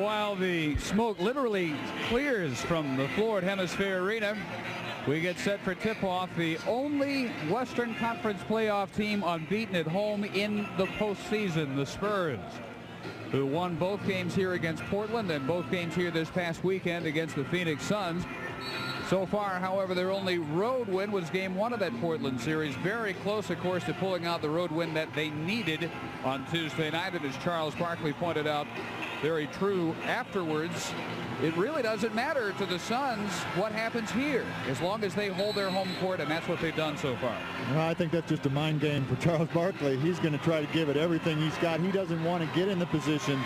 while the smoke literally clears from the floor at Hemisphere Arena, we get set for tip-off. The only Western Conference playoff team unbeaten at home in the postseason, the Spurs, who won both games here against Portland and both games here this past weekend against the Phoenix Suns. So far, however, their only road win was game 1 of that Portland series. Very close, of course, to pulling out the road win that they needed on Tuesday night. And as Charles Barkley pointed out, very true afterwards, it really doesn't matter to the Suns what happens here, as long as they hold their home court, and that's what they've done so far. Well, I think that's just a mind game for Charles Barkley. He's going to try to give it everything he's got. He doesn't want to get in the position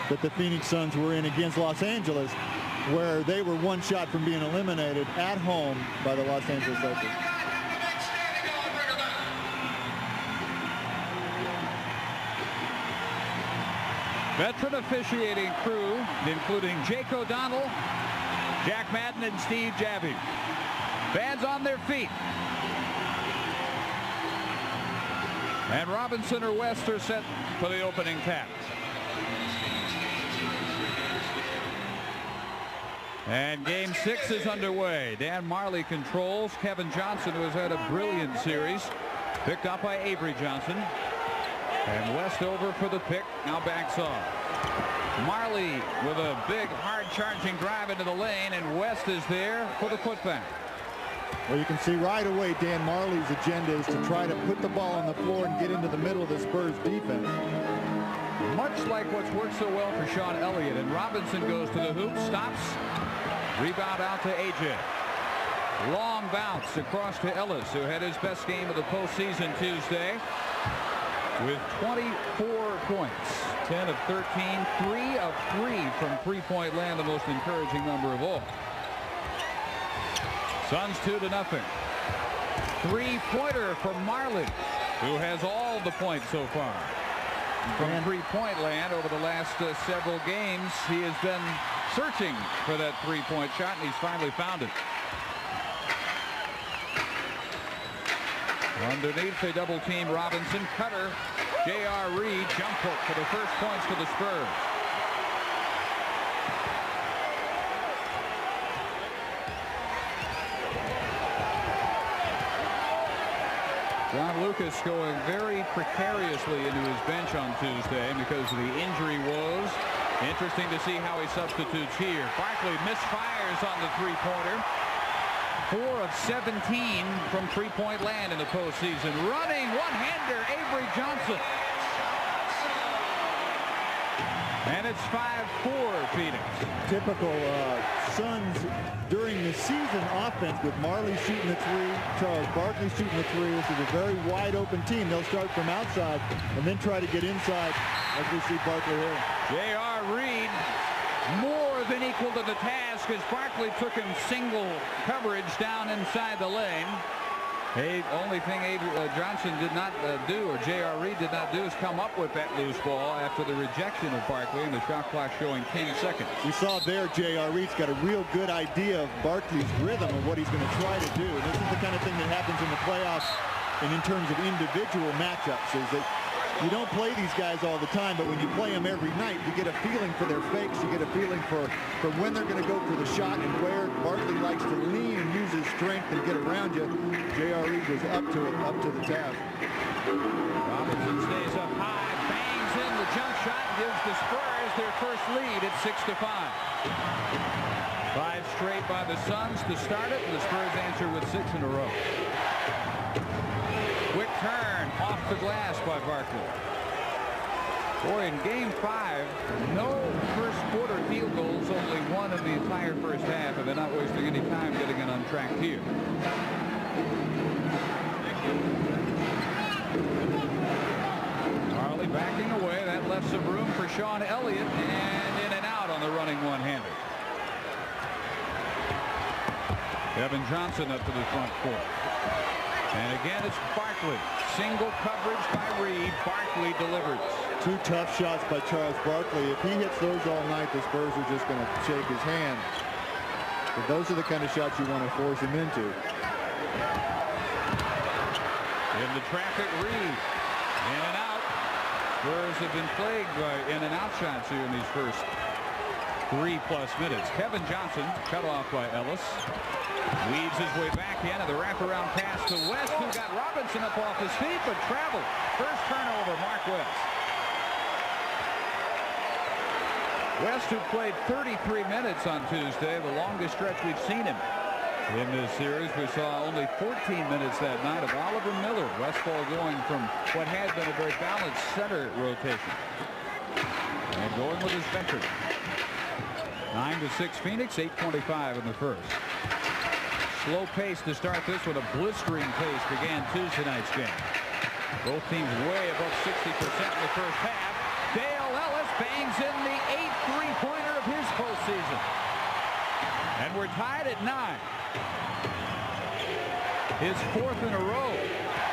that the Phoenix Suns were in against Los Angeles, where they were one shot from being eliminated at home by the Los Angeles Lakers. Veteran officiating crew, including Jake O'Donnell, Jack Madden, and Steve Javie. Fans on their feet. And Robinson or West are set for the opening tap. And game 6 is underway. Dan Marley controls. Kevin Johnson, who has had a brilliant series, picked up by Avery Johnson. And West over for the pick, now backs off. Marley with a big, hard-charging drive into the lane, and West is there for the putback. Well, you can see right away Dan Marley's agenda is to try to put the ball on the floor and get into the middle of the Spurs defense. Much like what's worked so well for Sean Elliott. And Robinson goes to the hoop, stops, rebound out to A.J. Long bounce across to Ellis, who had his best game of the postseason Tuesday with 24 points, 10 of 13, 3 of 3 from three-point land, the most encouraging number of all. Suns 2-0. Three-pointer from Marley, who has all the points so far. From three-point land over the last several games, he has been searching for that three-point shot, and he's finally found it. Underneath, they double-team Robinson. Cutter, J.R. Reed, jump hook for the first points for the Spurs. John Lucas going very precariously into his bench on Tuesday because of the injury woes. Interesting to see how he substitutes here. Barkley misfires on the three-pointer. 4 of 17 from three-point land in the postseason. Running one-hander, Avery Johnson. And it's 5-4 Phoenix. Typical Suns during the season offense with Marley shooting the three, Charles Barkley shooting the three. This is a very wide open team. They'll start from outside and then try to get inside, as we see Barkley here. J.R. Reed more than equal to the task as Barkley took him single coverage down inside the lane. The only thing Johnson did not do, or J.R. Reed did not do, is come up with that loose ball after the rejection of Barkley, and the shot clock showing 10 seconds. We saw there J.R. Reed's got a real good idea of Barkley's rhythm and what he's going to try to do. And this is the kind of thing that happens in the playoffs and in terms of individual matchups, is that you don't play these guys all the time, but when you play them every night, you get a feeling for their fakes. You get a feeling for when they're going to go for the shot and where Barkley likes to lean and use his strength and get around you. J.R. Reed was up to it, up to the task. Robinson stays up high, bangs in the jump shot, gives the Spurs their first lead at 6-5. 5 straight by the Suns to start it, and the Spurs answer with 6 in a row. Quick turn off the glass by Barkley. Boy, in game 5, no first quarter field goals, only one in the entire first half, and they're not wasting any time getting it on track here. Marley backing away. That left some room for Sean Elliott, and in and out on the running one-hander. Kevin Johnson up to the front court. And again, it's Barkley. Single coverage by Reed. Barkley delivers. 2 tough shots by Charles Barkley. If he hits those all night, the Spurs are just going to shake his hand. But those are the kind of shots you want to force him into. In the traffic, Reed. In and out. Spurs have been plagued by in and out shots here in these first 3+ minutes. Kevin Johnson cut off by Ellis. Weaves his way back in, and the wraparound pass to West, who got Robinson up off his feet, but traveled. First turnover, Mark West. West, who played 33 minutes on Tuesday, the longest stretch we've seen him in this series. We saw only 14 minutes that night of Oliver Miller. Westfall going from what had been a very balanced center rotation. And going with his veteran. 9-6 Phoenix, 8:25 in the first. Slow pace to start this one. A blistering pace began Tuesday night's game. Both teams way above 60% in the first half. Dale Ellis bangs in the 8th three-pointer of his postseason. And we're tied at 9. His 4th in a row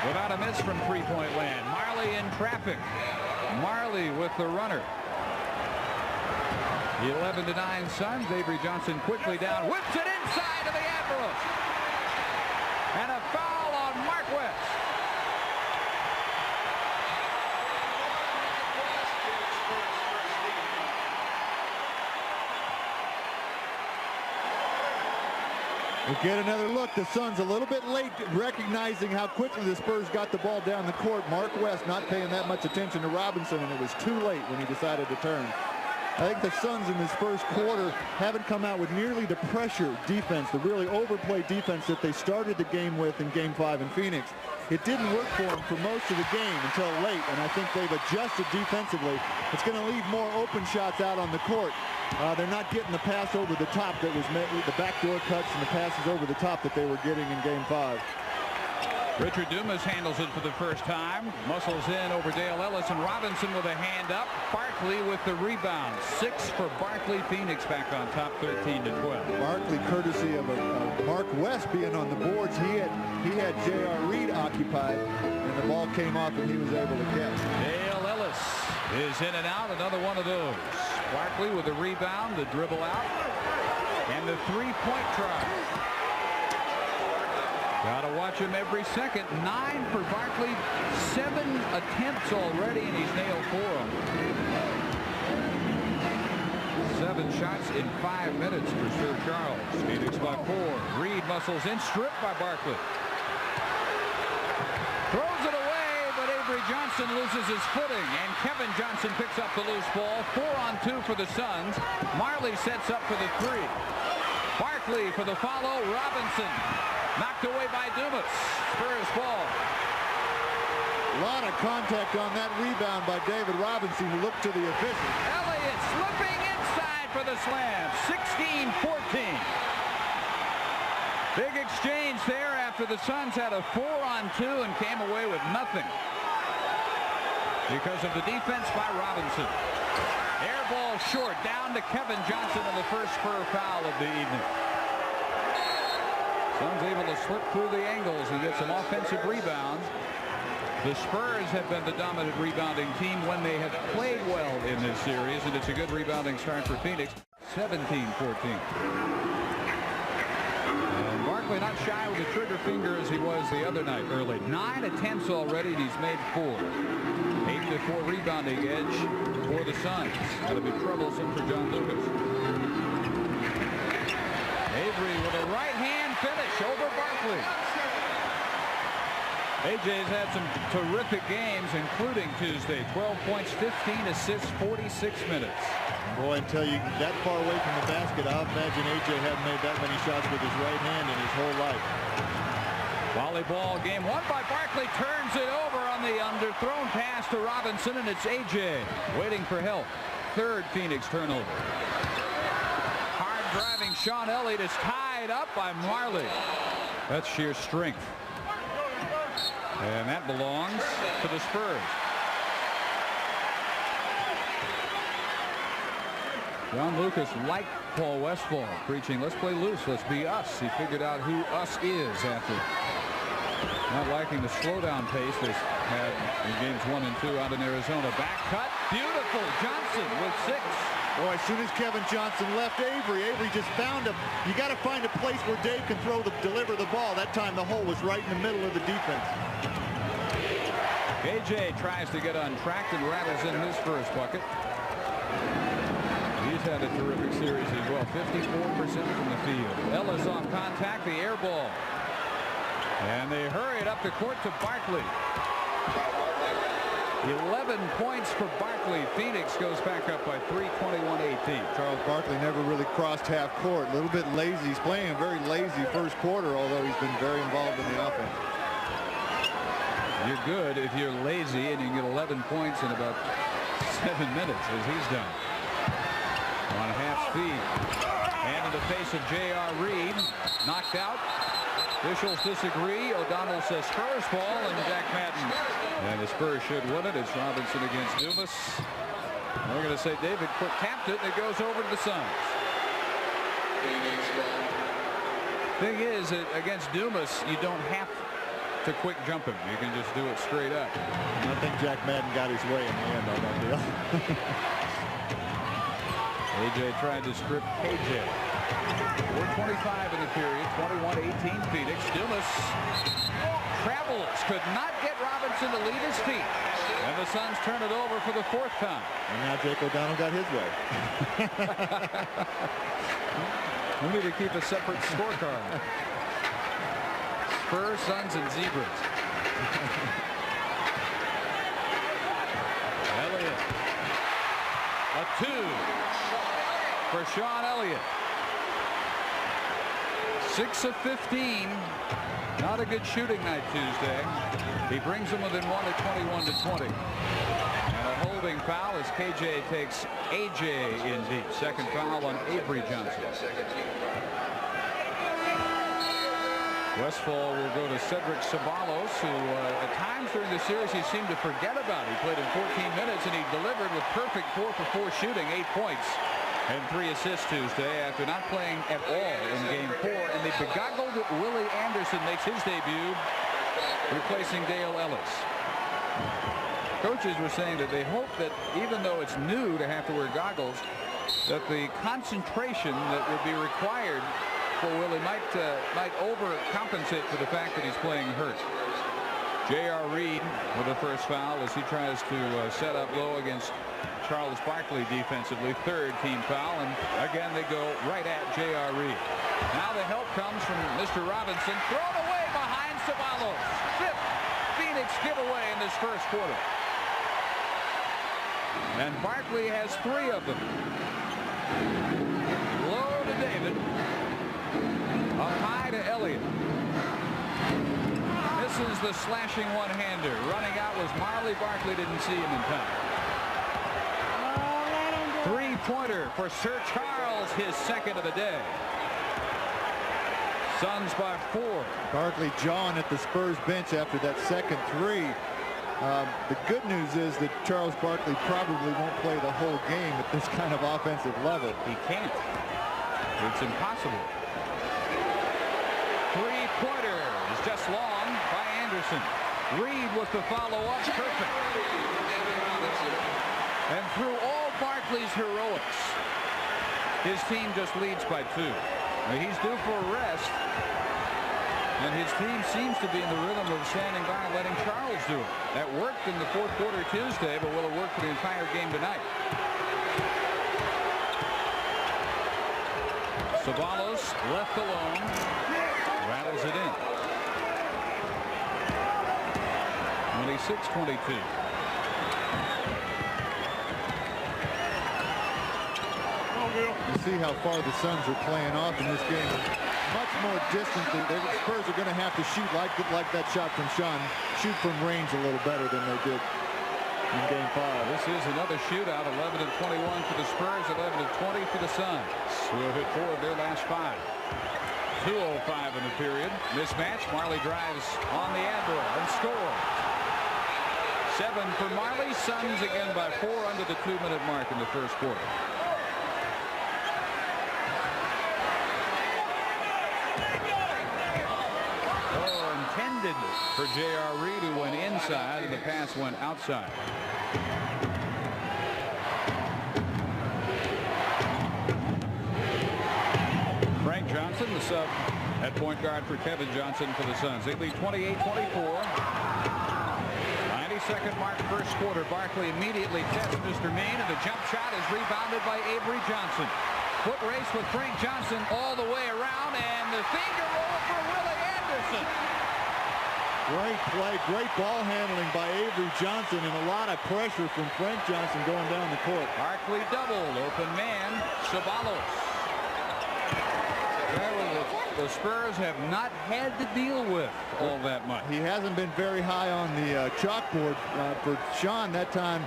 without a miss from three-point land. Marley in traffic. Marley with the runner. The 11-9 Suns. Avery Johnson quickly down. Whips it inside to the Admirals. And a foul on Mark West. We'll get another look. The Suns a little bit late recognizing how quickly the Spurs got the ball down the court. Mark West not paying that much attention to Robinson, and it was too late when he decided to turn. I think the Suns in this first quarter haven't come out with nearly the pressure defense, the really overplayed defense that they started the game with in Game 5 in Phoenix. It didn't work for them for most of the game until late, and I think they've adjusted defensively. It's going to leave more open shots out on the court. They're not getting the pass over the top that was met with the backdoor cuts and the passes over the top that they were getting in Game 5. Richard Dumas handles it for the first time. Muscles in over Dale Ellis, and Robinson with a hand up. Barkley with the rebound. 6 for Barkley. Phoenix back on top, 13-12. Barkley, courtesy of Mark West being on the boards. He had J.R. Reed occupied, and the ball came off, and he was able to catch. Dale Ellis is in and out. Another one of those. Barkley with the rebound, the dribble out, and the three-point try. Gotta watch him every second. 9 for Barkley, 7 attempts already, and he's nailed 4 of them. 7 shots in 5 minutes for Sir Charles. Phoenix by 4. Reed muscles in, stripped by Barkley. Throws it away, but Avery Johnson loses his footing, and Kevin Johnson picks up the loose ball. 4-on-2 for the Suns. Marley sets up for the 3. Barkley for the follow. Robinson knocked away by Dumas. Spurs ball. A lot of contact on that rebound by David Robinson, who looked to the official. Elliott slipping inside for the slam. 16-14. Big exchange there after the Suns had a 4-on-2 and came away with nothing because of the defense by Robinson. Air ball short, down to Kevin Johnson in the first Spur foul of the evening. Suns able to slip through the angles and get some offensive rebounds. The Spurs have been the dominant rebounding team when they have played well in this series, and it's a good rebounding start for Phoenix. 17-14. And Barkley not shy with the trigger finger as he was the other night early. 9 attempts already, and he's made 4. 8-4 rebounding edge for the Suns. That'll be troublesome for John Lucas. Avery with a right hand finish over Barkley. AJ's had some terrific games, including Tuesday. 12 points, 15 assists, 46 minutes. Boy, until you that far away from the basket, I imagine AJ hadn't made that many shots with his right hand in his whole life. Volleyball game won by Barkley. Turns it over on the underthrown pass to Robinson, and it's AJ waiting for help. 3rd Phoenix turnover. Driving Sean Elliott is tied up by Marley. That's sheer strength. And that belongs to the Spurs. John Lucas liked Paul Westphal, preaching, let's play loose, let's be us. He figured out who us is after not liking the slowdown pace they had in games 1 and 2 out in Arizona. Back cut, beautiful. Johnson with 6. Boy, as soon as Kevin Johnson left Avery just found him. You got to find a place where Dave can deliver the ball. That time the hole was right in the middle of the defense. AJ tries to get untracked and rattles in his first bucket. He's had a terrific series as well. 54% from the field. Ellis off contact, the air ball. And they hurry it up the court to Barkley. 11 points for Barkley. Phoenix goes back up by 3, 21-18. Charles Barkley never really crossed half court. A little bit lazy. He's playing a very lazy first quarter, although he's been very involved in the offense. You're good if you're lazy and you can get 11 points in about 7 minutes, as he's done. On half speed. And in the face of J.R. Reed. Knocked out. Officials disagree. O'Donnell says Spurs ball, and Jack Madden. And the Spurs should win it. It's Robinson against Dumas. We're going to say David Cook tapped it, and it goes over to the Suns. Thing is, against Dumas, you don't have to quick jump him. You can just do it straight up. I think Jack Madden got his way in the end on that deal. AJ tried to strip KJ. 4:25 in the period. 21-18 Phoenix. Dumas travels. Could not get Robinson to lead his feet. And the Suns turn it over for the 4th time. And now Jake O'Donnell got his way. We need to keep a separate scorecard. Spurs, Suns, and Zebras. Elliott. A 2 for Sean Elliott. 6 of 15. Not a good shooting night Tuesday. He brings them within 1 at 21-20. And a holding foul as KJ takes AJ in deep. Second foul on Avery Johnson. Westfall will go to Cedric Ceballos, who at times during the series he seemed to forget about. He played in 14 minutes and he delivered with perfect 4-for-4 shooting, 8 points and 3 assists Tuesday after not playing at all in Game 4. And the begoggled Willie Anderson makes his debut, replacing Dale Ellis. Coaches were saying that they hope that even though it's new to have to wear goggles, that the concentration that would be required for Willie might overcompensate for the fact that he's playing hurt. J.R. Reed with the first foul as he tries to set up low against Charles Barkley defensively. 3rd team foul, and again they go right at J.R. Reed. Now the help comes from Mr. Robinson. Thrown away behind Ceballos. 5th Phoenix giveaway in this first quarter. And Barkley has 3 of them. Low to David. Up high to Elliott. Misses the slashing one-hander. Running out was Marley. Barkley didn't see him in time. 3-pointer for Sir Charles, his 2nd of the day. Suns by 4. Barkley jawing at the Spurs bench after that second 3. The good news is that Charles Barkley probably won't play the whole game at this kind of offensive level. He can't. It's impossible. 3-pointer is just long by Anderson. Reed with the follow-up. Perfect. And through all Barkley's heroics, his team just leads by 2. Now, he's due for a rest, and his team seems to be in the rhythm of standing by and letting Charles do it. That worked in the 4th quarter Tuesday, but will it work for the entire game tonight? Ceballos left alone, rattles it in. 26-22. You see how far the Suns are playing off in this game. Much more distant. The Spurs are going to have to shoot like that shot from Sean. Shoot from range a little better than they did in Game 5. This is another shootout. 11-21 for the Spurs. 11-20 for the Suns, who have hit 4 of their last 5. 2:05 in the period. Mismatch. Marley drives on the anvil and scores. 7 for Marley. Suns again by 4 under the 2-minute mark in the first quarter. Intended for J.R. Reed, who went inside, and the pass went outside. Frank Johnson, the sub at point guard for Kevin Johnson for the Suns. They lead 28-24. 96 2 mark first quarter. Barkley immediately tests Mr. Mean, and the jump shot is rebounded by Avery Johnson. Foot race with Frank Johnson all the way around, and the finger roll for Willie Anderson. Great play, great ball handling by Avery Johnson, and a lot of pressure from Frank Johnson going down the court. Barkley doubled, open man, Ceballos. The Spurs have not had to deal with all that much. He hasn't been very high on the chalkboard for Sean that time.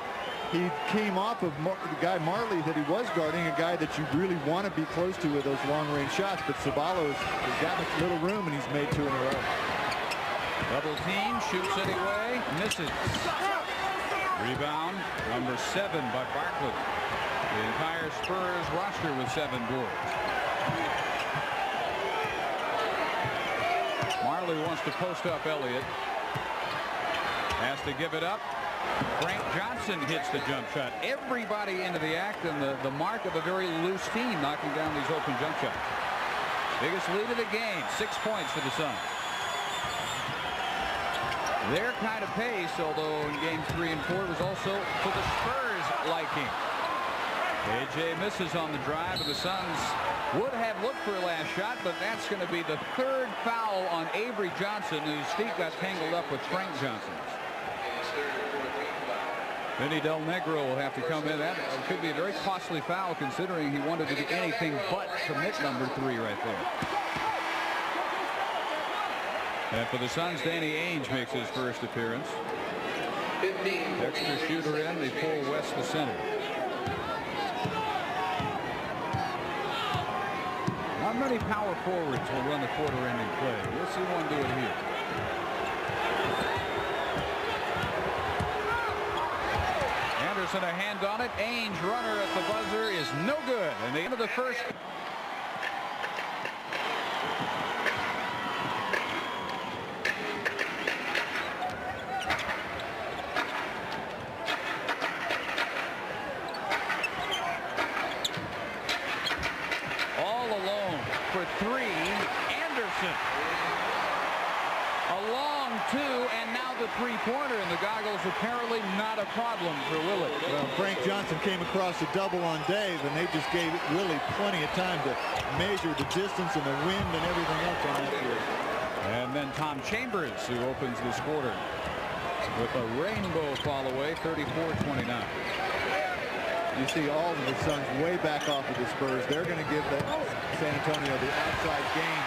He came off of the guy Marley that he was guarding, a guy that you really want to be close to with those long-range shots. But Ceballos has gotten a little room, and he's made 2 in a row. Double team, shoots anyway, misses. Rebound, number 7 by Barkley. The entire Spurs roster with 7 boards. Marley wants to post up Elliott. Has to give it up. Frank Johnson hits the jump shot. Everybody into the act, and the mark of a very loose team knocking down these open jump shots. Biggest lead of the game, 6 points for the Suns. Their kind of pace, although in games 3 and 4, was also for the Spurs liking. AJ misses on the drive, and the Suns would have looked for a last shot, but that's going to be the 3rd foul on Avery Johnson, whose feet got tangled up with Frank Johnson's. Vinny Del Negro will have to come in. That could be a very costly foul, considering he wanted to do anything but commit number 3 right there. And for the Suns, Danny Ainge makes his first appearance. Extra shooter in. They pull West the center. Not many power forwards will run the quarter-ending play. We'll see one do it here. Anderson a hand on it. Ainge, runner at the buzzer, is no good. And the end of the first. All alone for 3. Anderson. A long 2, and now the 3-pointer, and the goggles apparently not a problem for Willie. Well, Frank Johnson came across a double on Dave, and they just gave Willie plenty of time to measure the distance and the wind and everything else on that field. And then Tom Chambers, who opens this quarter with a rainbow fall away, 34-29. You see all of the Suns way back off of the Spurs. They're going to give San Antonio the outside game,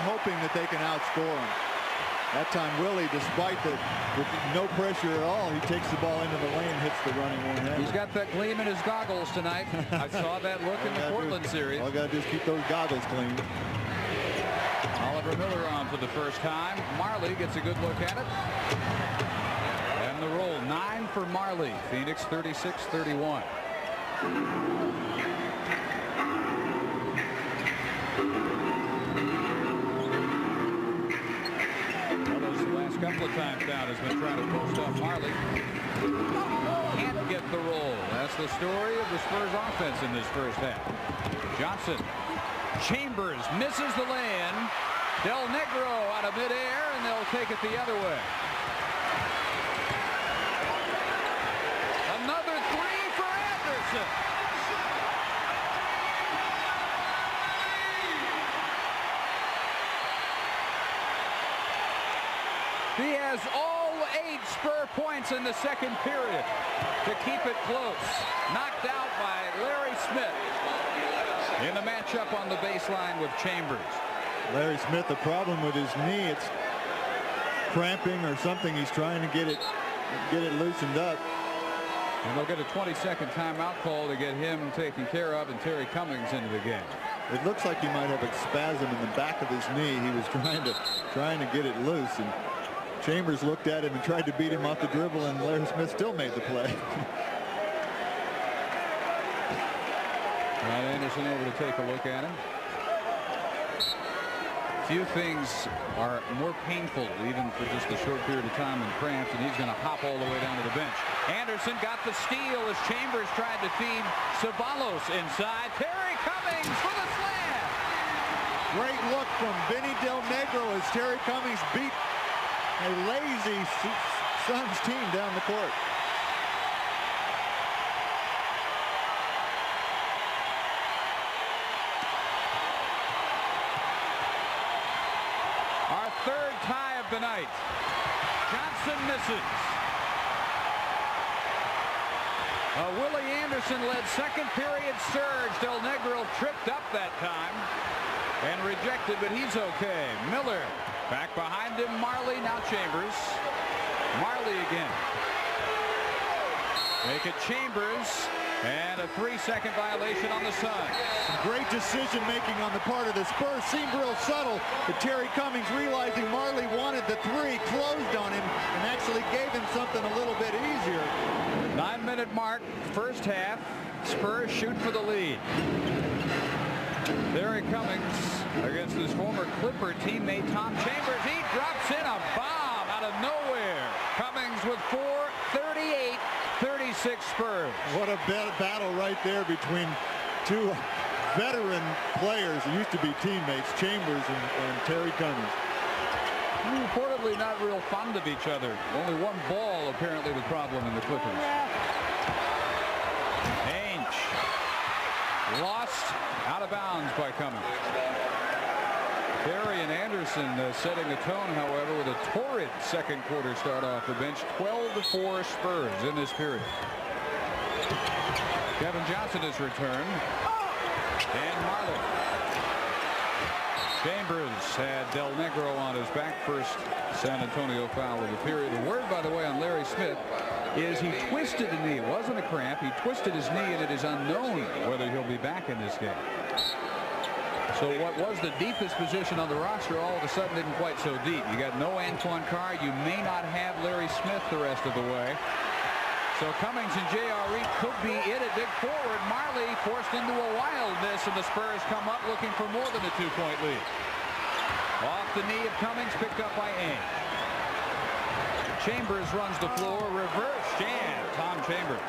hoping that they can outscore them. That time, Willie, despite with no pressure at all, he takes the ball into the lane, hits the running one-hander. He's got that gleam in his goggles tonight. I saw that look in the Portland series. All got to do is keep those goggles clean. Oliver Miller on for the first time. Marley gets a good look at it. And the roll, 9 for Marley. Phoenix 36-31. Couple of times down has been trying to post up Marley. Can't get the roll. That's the story of the Spurs offense in this first half. Johnson. Chambers misses the lay-in. Del Negro out of midair, and they'll take it the other way. Another 3 for Anderson. He has all 8 Spur points in the second period to keep it close. Knocked out by Larry Smith in the matchup on the baseline with Chambers. Larry Smith, the problem with his knee, it's cramping or something. He's trying to get it loosened up. And they'll get a 20-second timeout call to get him taken care of and Terry Cummings into the game. It looks like he might have a spasm in the back of his knee. He was trying to get it loose, and Chambers looked at him and tried to beat him off the dribble, and Larry Smith still made the play. Anderson over to take a look at him. Few things are more painful, even for just a short period of time, than cramps, and he's going to hop all the way down to the bench. Anderson got the steal as Chambers tried to feed Ceballos inside. Terry Cummings for the slam. Great look from Vinny Del Negro as Terry Cummings beat a lazy Suns team down the court. Our third tie of the night. Johnson misses. A Willie Anderson-led second period surge. Del Negro tripped up that time and rejected, but he's okay. Miller back behind him. Marley, now Chambers. Marley again. Make it Chambers, and a 3-second violation on the Suns. Great decision making on the part of the Spurs. Seemed real subtle, but Terry Cummings, realizing Marley wanted the three, closed on him and actually gave him something a little bit easier. 9-minute mark, first half. Spurs shoot for the lead. Terry Cummings against his former Clipper teammate Tom Chambers. He drops in a bomb out of nowhere. Cummings with 4:38. 36 Spurs. What a battle right there between two veteran players who used to be teammates, Chambers and Terry Cummings. Reportedly not real fond of each other. Only one ball apparently the problem in the Clippers. Ainge lost out of bounds by Cummings. Terry and Anderson setting the tone, however, with a torrid second quarter start off the bench. 12-4 Spurs in this period. Kevin Johnson has returned. And Marley. Chambers had Del Negro on his back. First San Antonio foul of the period. The word, by the way, on Larry Smith is he twisted the knee. It wasn't a cramp. He twisted his knee, and it is unknown whether he'll be back in this game. So what was the deepest position on the roster all of a sudden isn't quite so deep. You got no Antoine Carr. You may not have Larry Smith the rest of the way. So Cummings and J.R. Reed could be it at big forward. Marley forced into a wild miss, and the Spurs come up looking for more than a 2-point lead. Off the knee of Cummings, picked up by Ainge. Chambers runs the floor. Reverse jam. Tom Chambers.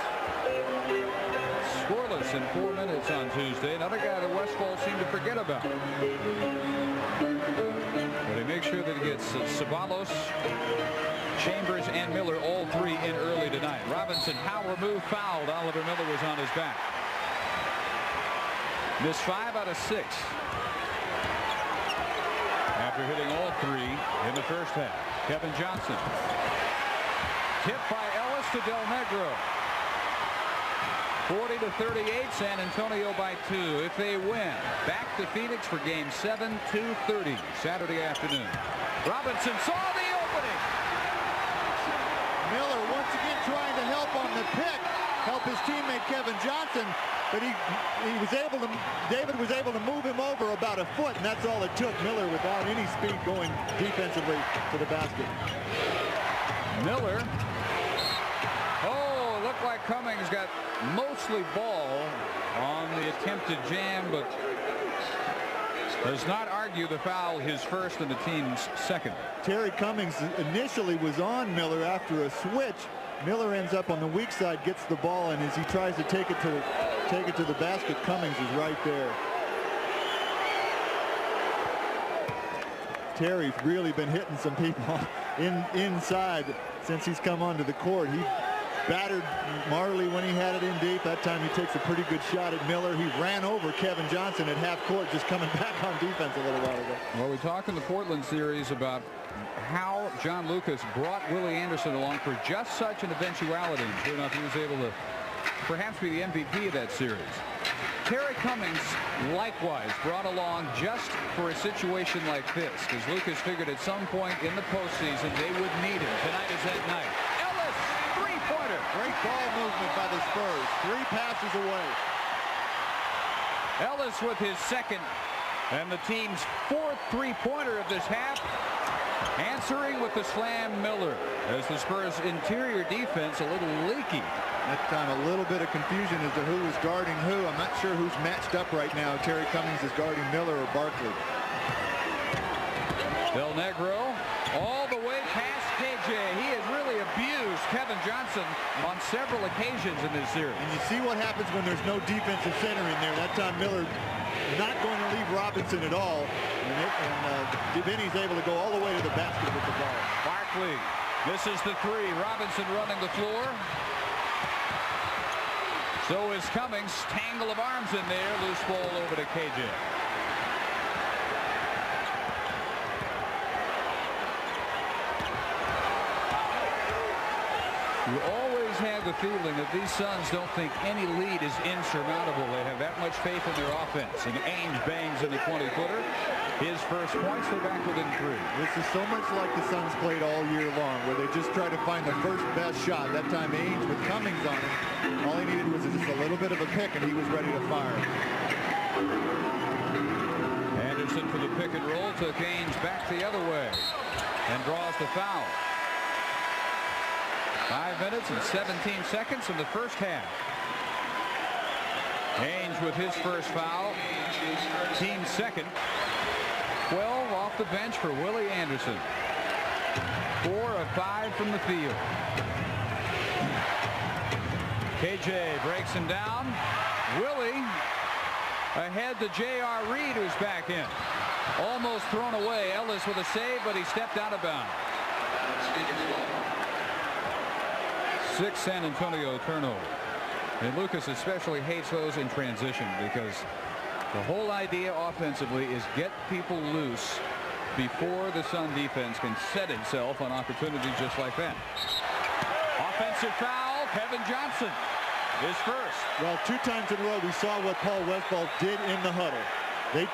Scoreless in 4 minutes on Tuesday. Another guy that Westfall seemed to forget about. But he makes sure that he gets Ceballos, Chambers, and Miller, all three in early tonight. Robinson, power move, fouled. Oliver Miller was on his back. Missed 5 out of 6. After hitting all three in the first half. Kevin Johnson. Tipped by Ellis to Del Negro. 40-38, San Antonio by 2. If they win, back to Phoenix for game 7, 2:30 Saturday afternoon. Robinson saw the opening. Miller once again trying to help on the pick, help his teammate Kevin Johnson, but David was able to move him over about a foot, and that's all it took. Miller without any speed going defensively to the basket. Miller. Oh, it looked like Cummings got mostly ball on the attempted jam, but does not argue the foul, his first and the team's second. Terry Cummings initially was on Miller after a switch. Miller ends up on the weak side, gets the ball, and as he tries to take it to the basket, Cummings is right there. Terry's really been hitting some people inside since he's come onto the court. He battered Marley when he had it in deep. That time he takes a pretty good shot at Miller. He ran over Kevin Johnson at half court, just coming back on defense a little while ago. Well, we talked in the Portland series about how John Lucas brought Willie Anderson along for just such an eventuality. And sure enough, he was able to perhaps be the MVP of that series. Terry Cummings likewise brought along just for a situation like this, because Lucas figured at some point in the postseason they would need him. Tonight is that night. Ellis, three-pointer. Great ball movement by the Spurs. 3 passes away. Ellis with his second and the team's 4th three-pointer of this half. Answering with the slam, Miller, as the Spurs' interior defense a little leaky. That time a little bit of confusion as to who was guarding who. I'm not sure who's matched up right now. Terry Cummings is guarding Miller or Barkley. Del Negro all the way past KJ. He has really abused Kevin Johnson on several occasions in this series. And you see what happens when there's no defensive center in there. That time Miller not going to leave Robinson at all. And Vinny's able to go all the way to the basket with the ball. Barkley Misses the three. Robinson running the floor. So is Cummings. Tangle of arms in there. Loose ball over to KJ. You always have the feeling that these Suns don't think any lead is insurmountable. They have that much faith in their offense. And Ainge bangs in the 20-footer. His first points, they're back within 3. This is so much like the Suns played all year long, where they just try to find the first best shot. That time Ainge with Cummings on him, all he needed was just a little bit of a pick, and he was ready to fire. Anderson for the pick and roll, took Ainge back the other way and draws the foul. 5 minutes and 17 seconds in the first half. Ainge with his first foul. Team second. 12 off the bench for Willie Anderson. 4 of 5 from the field. KJ breaks him down. Willie ahead to J.R. Reed, who's back in. Almost thrown away. Ellis with a save, but he stepped out of bounds. 6 San Antonio turnover. And Lucas especially hates those in transition, because the whole idea offensively is get people loose before the Sun defense can set itself on opportunities just like that. Offensive foul. Kevin Johnson is first. Well, 2 times in a row we saw what Paul Westphal did in the huddle. They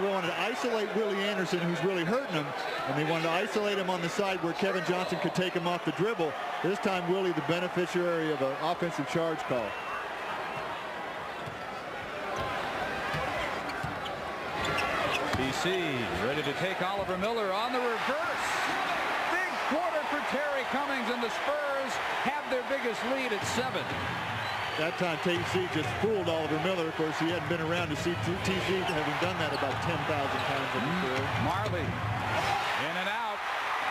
wanted to isolate Willie Anderson, who's really hurting him, and they wanted to isolate him on the side where Kevin Johnson could take him off the dribble. This time Willie the beneficiary of an offensive charge call. DC ready to take Oliver Miller on the reverse. Big quarter for Terry Cummings, and the Spurs have their biggest lead at 7. That time TC just fooled Oliver Miller. Of course, he hadn't been around to see TC having done that about 10,000 times in the career. Marley in and out,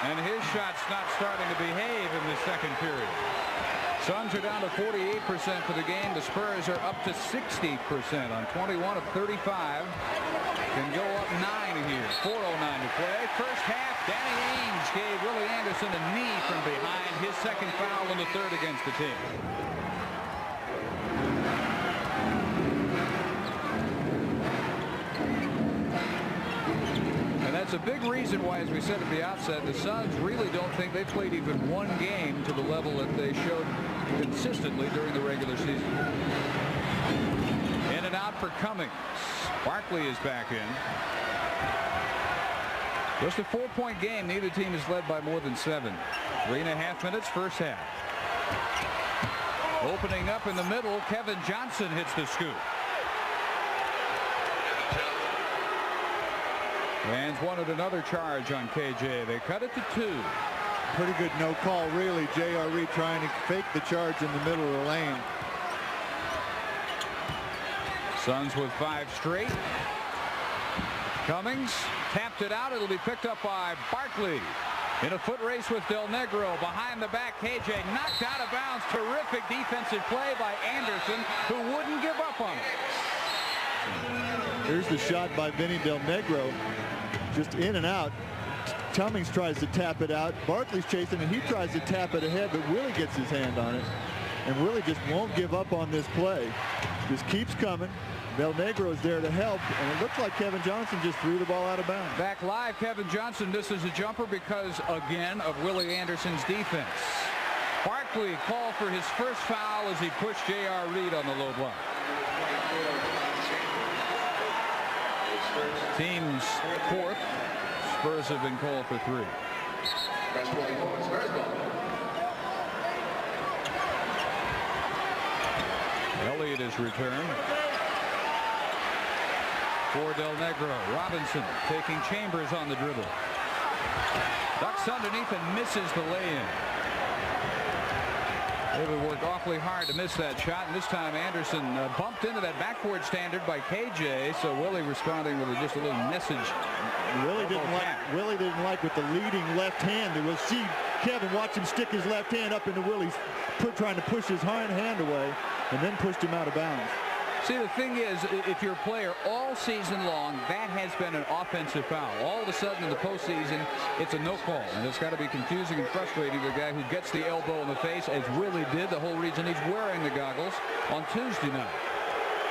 and his shot's not starting to behave in the second period. Suns are down to 48% for the game. The Spurs are up to 60% on 21 of 35. Can go up 9 here. 4:09 to play. First half, Danny Ainge gave Willie Anderson a knee from behind. His second foul in the third against the team. And that's a big reason why, as we said at the outset, the Suns really don't think they played even one game to the level that they showed consistently during the regular season. In and out for Cummings. Barkley is back in. Just a 4-point game. Neither team is led by more than 7. 3.5 minutes first half. Opening up in the middle, Kevin Johnson hits the scoop. Fans wanted another charge on KJ. They cut it to 2. Pretty good no call, really. J.R. Reed trying to fake the charge in the middle of the lane. Suns with 5 straight. Cummings tapped it out. It'll be picked up by Barkley. In a foot race with Del Negro. Behind the back, KJ knocked out of bounds. Terrific defensive play by Anderson, who wouldn't give up on it. Here's the shot by Vinny Del Negro. Just in and out. Cummings tries to tap it out. Barkley's chasing, and he tries to tap it ahead, but Willie gets his hand on it. And Willie just won't give up on this play. Just keeps coming. Del Negro is there to help, and it looks like Kevin Johnson just threw the ball out of bounds. Back live, Kevin Johnson misses a jumper because, again, of Willie Anderson's defense. Barkley called for his first foul as he pushed J.R. Reed on the low block. Team's 4th. Spurs have been called for 3. Elliott is returned for Del Negro. Robinson taking Chambers on the dribble. Ducks underneath and misses the lay-in. They would work awfully hard to miss that shot, and this time Anderson bumped into that backboard standard by KJ, so Willie responding with just a little message. Willie didn't like with the leading left hand. We'll see Kevin watch him stick his left hand up into Willie's, trying to push his hand away, and then pushed him out of bounds. See, the thing is, if you're a player all season long, that has been an offensive foul. All of a sudden in the postseason, it's a no call. And it's got to be confusing and frustrating to the guy who gets the elbow in the face, as Willie did, the whole reason he's wearing the goggles on Tuesday night.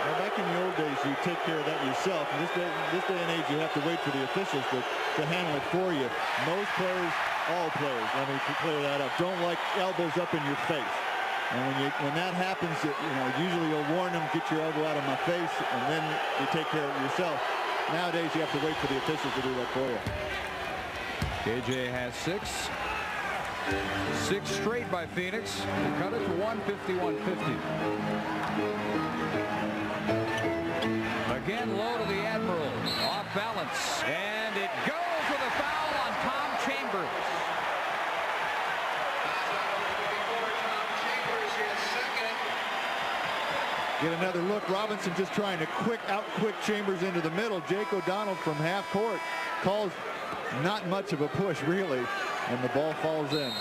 Well, back in the old days, you take care of that yourself. In this day and age, you have to wait for the officials to handle it for you. Most players, all players, let me clear that up, don't like elbows up in your face. And when that happens, usually you'll warn them, get your elbow out of my face, and then you take care of it yourself. Nowadays, you have to wait for the officials to do that for you. KJ has 6 straight by Phoenix to cut it to 151-50. Again, low to the Admiral, off balance, and it goes with a foul on Tom Chambers. Get another look. Robinson just trying to out-quick Chambers into the middle. Jake O'Donnell from half court calls not much of a push, really, and the ball falls in.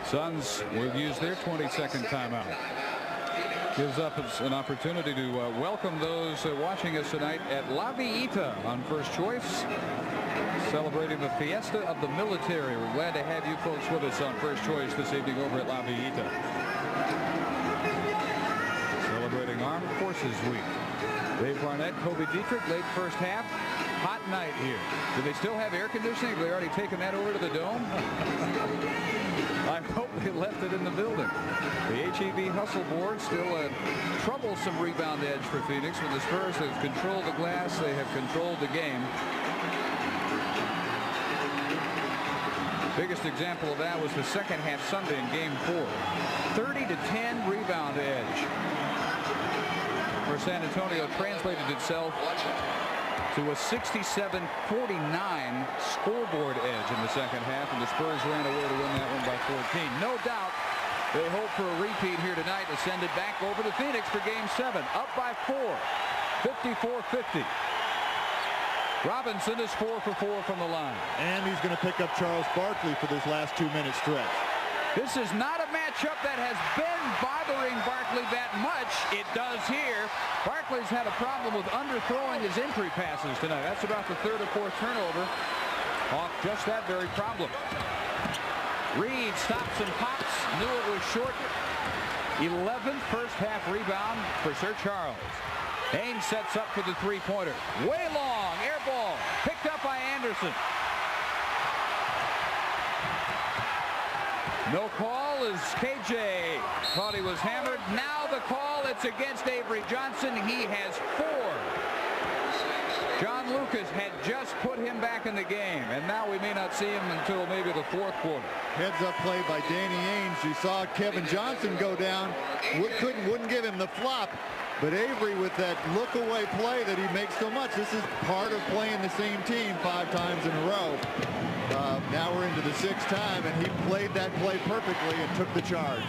Suns will use their 22nd timeout. Gives up an opportunity to welcome those watching us tonight at La Villita on First Choice, celebrating the Fiesta of the Military. We're glad to have you folks with us on First Choice this evening over at La Villita. Celebrating Armed Forces Week. Dave Barnett, Kobe Dietrich, late first half. Hot night here. Do they still have air conditioning? Have they already taken that over to the dome? I hope they left it in the building. The HEB hustle board still a troublesome rebound edge for Phoenix. When the Spurs have controlled the glass, they have controlled the game. Biggest example of that was the second half Sunday in game 4. 30-10 rebound edge for San Antonio translated itself to a 67-49 scoreboard edge in the second half, and the Spurs ran away to win that one by 14. No doubt they hope for a repeat here tonight to send it back over to Phoenix for game 7. Up by 4, 54-50. Robinson is 4 for 4 from the line. And he's going to pick up Charles Barkley for this last 2-minute stretch. This is not a matchup that has been bothering Barkley that much. It does here. Barkley's had a problem with underthrowing his entry passes tonight. That's about the 3rd or 4th turnover off just that very problem. Reed stops and pops. Knew it was short. 11th first half rebound for Sir Charles. Haynes sets up for the three-pointer. Way long. Air ball. Picked up by Anderson. No call as KJ thought he was hammered. Now the call, it's against Avery Johnson. He has 4. John Lucas had just put him back in the game, and now we may not see him until maybe the 4th quarter. Heads up play by Danny Ainge. You saw Kevin Johnson go down. Wouldn't give him the flop. But Avery, with that look-away play that he makes so much, this is part of playing the same team 5 times in a row. Now we're into the 6th time, and he played that play perfectly and took the charge.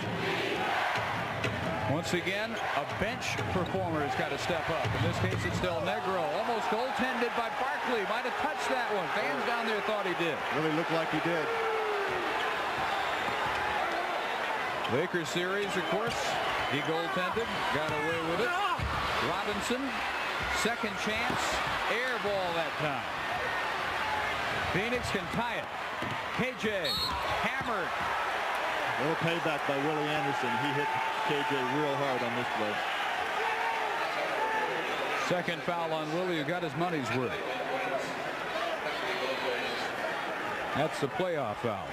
Once again, a bench performer has got to step up. In this case, it's Del Negro. Almost goaltended by Barkley. Might have touched that one. Fans down there thought he did. Really looked like he did. Lakers series, of course. He goaltended. Got away with it. Robinson, second chance. Air ball that time. Phoenix can tie it. KJ hammered. A little payback by Willie Anderson. He hit KJ real hard on this play. Second foul on Willie, who got his money's worth. That's the playoff foul.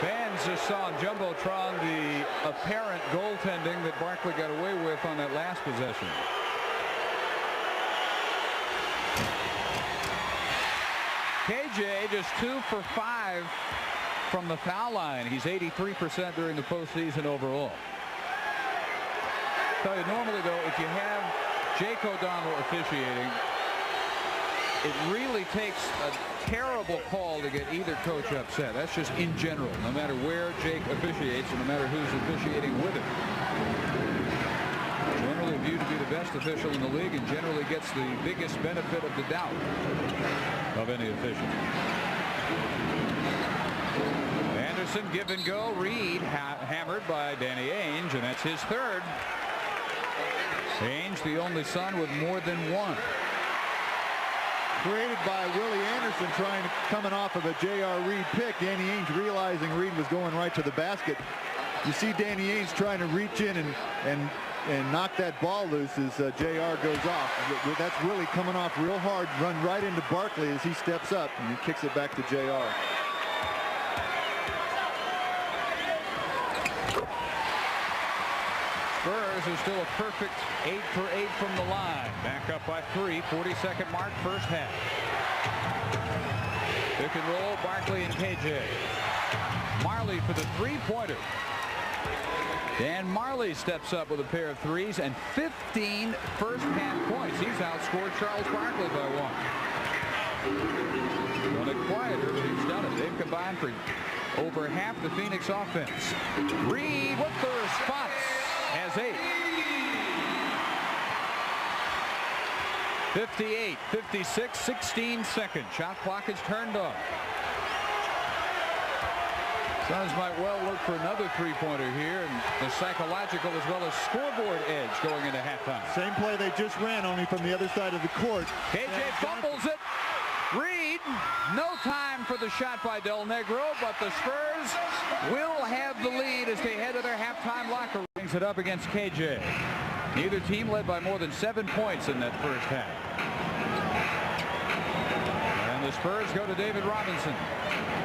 Fans just saw on Jumbotron the apparent goaltending that Barkley got away with on that last possession. KJ just 2 for 5 from the foul line. He's 83% during the postseason overall. Tell you, normally though, if you have Jake O'Donnell officiating, it really takes a terrible call to get either coach upset. That's just in general, no matter where Jake officiates and no matter who's officiating with him. Generally viewed to be the best official in the league and generally gets the biggest benefit of the doubt of any official. Robinson, give and go. Reed hammered by Danny Ainge, and that's his third. Ainge, the only son with more than one. Created by Willie Anderson, coming off of a J.R. Reed pick. Danny Ainge realizing Reed was going right to the basket. You see Danny Ainge trying to reach in and knock that ball loose as J.R. goes off. That's Willie coming off real hard, run right into Barkley as he steps up, and he kicks it back to J.R. Spurs is still a perfect 8 for 8 from the line. Back up by 3. 42nd mark, first half. Pick and roll, Barkley and KJ. Marley for the three-pointer. Dan Marley steps up with a pair of threes and 15 first-half points. He's outscored Charles Barkley by 1. Done it quieter, but he's done it. They've combined for over half the Phoenix offense. Reed with the response. Has 8. 58, 56, 16 seconds. Shot clock is turned off. Suns might well look for another three-pointer here, and the psychological as well as scoreboard edge going into halftime. Same play they just ran, only from the other side of the court. KJ fumbles it. Reed, no time for the shot by Del Negro, but the Spurs will have the lead as they head to their halftime locker room. Brings it up against KJ. Neither team led by more than 7 points in that first half. And the Spurs go to David Robinson.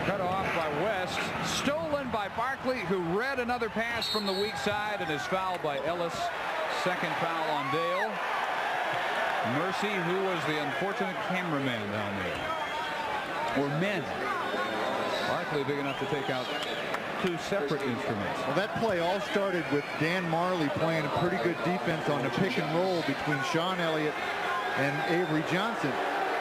Cut off by West. Stolen by Barkley, who read another pass from the weak side and is fouled by Ellis. Second foul on Dale. Mercy, who was the unfortunate cameraman down there. Or men. Barkley big enough to take out 2 separate instruments. Well, that play all started with Dan Marley playing a pretty good defense on the pick and roll between Sean Elliott and Avery Johnson.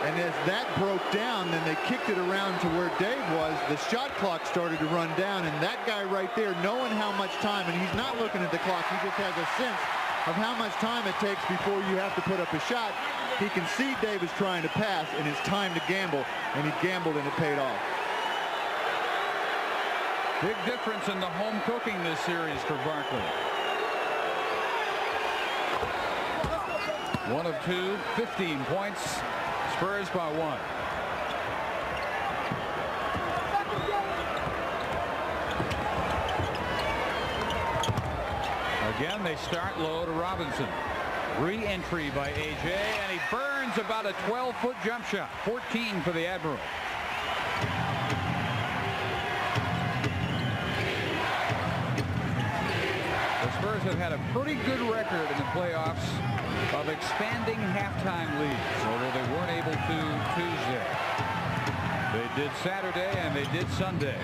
And as that broke down, then they kicked it around to where Dave was. The shot clock started to run down, and that guy right there, knowing how much time, and he's not looking at the clock, he just has a sense of how much time it takes before you have to put up a shot. He can see Dave is trying to pass, and it's time to gamble, and he gambled, and it paid off. Big difference in the home cooking this series for Barkley. 1 of 2, 15 points. Spurs by 1. Again, they start low to Robinson. Re-entry by AJ, and he burns about a 12-foot jump shot. 14 for the Admiral. The Spurs have had a pretty good record in the playoffs of expanding halftime leads, although they weren't able to Tuesday. They did Saturday and they did Sunday.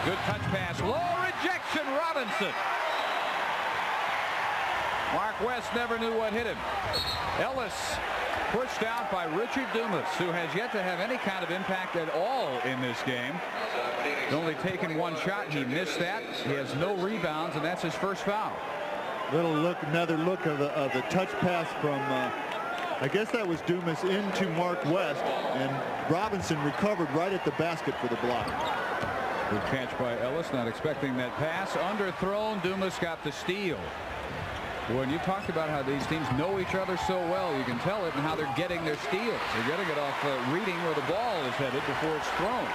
Good touch pass. Low rejection. Robinson. Mark West never knew what hit him. Ellis pushed out by Richard Dumas, who has yet to have any kind of impact at all in this game. He's only taken 1 shot. He missed that. He has no rebounds, and that's his first foul. Another look of the touch pass from, I guess that was Dumas into Mark West, and Robinson recovered right at the basket for the block. Good catch by Ellis, not expecting that pass. Underthrown, Dumas got the steal. Boy, and you talked about how these teams know each other so well. You can tell it in how they're getting their steals. They're getting it off reading where the ball is headed before it's thrown.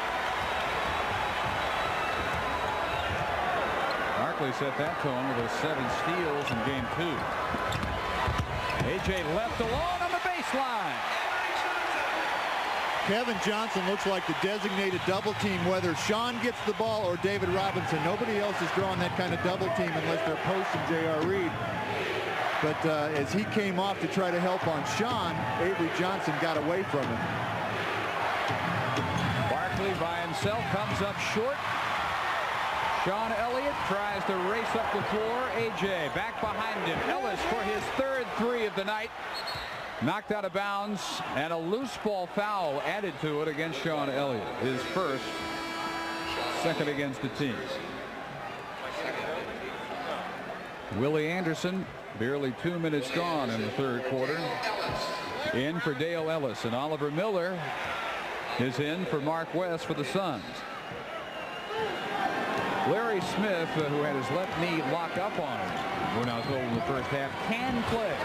Barkley set that tone with those 7 steals in game 2. AJ left alone on the baseline. Kevin Johnson looks like the designated double team, whether Sean gets the ball or David Robinson. Nobody else is drawing that kind of double team unless they're posting J.R. Reed. But as he came off to try to help on Sean, Avery Johnson got away from him. Barkley by himself comes up short. Sean Elliott tries to race up the floor. AJ back behind him. Ellis for his 3rd 3 of the night. Knocked out of bounds, and a loose ball foul added to it against Sean Elliott. His first, 2nd against the team. Willie Anderson, barely 2 minutes gone in the 3rd quarter. In for Dale Ellis, and Oliver Miller is in for Mark West for the Suns. Larry Smith, who had his left knee locked up on him, we're now told in the first half, can play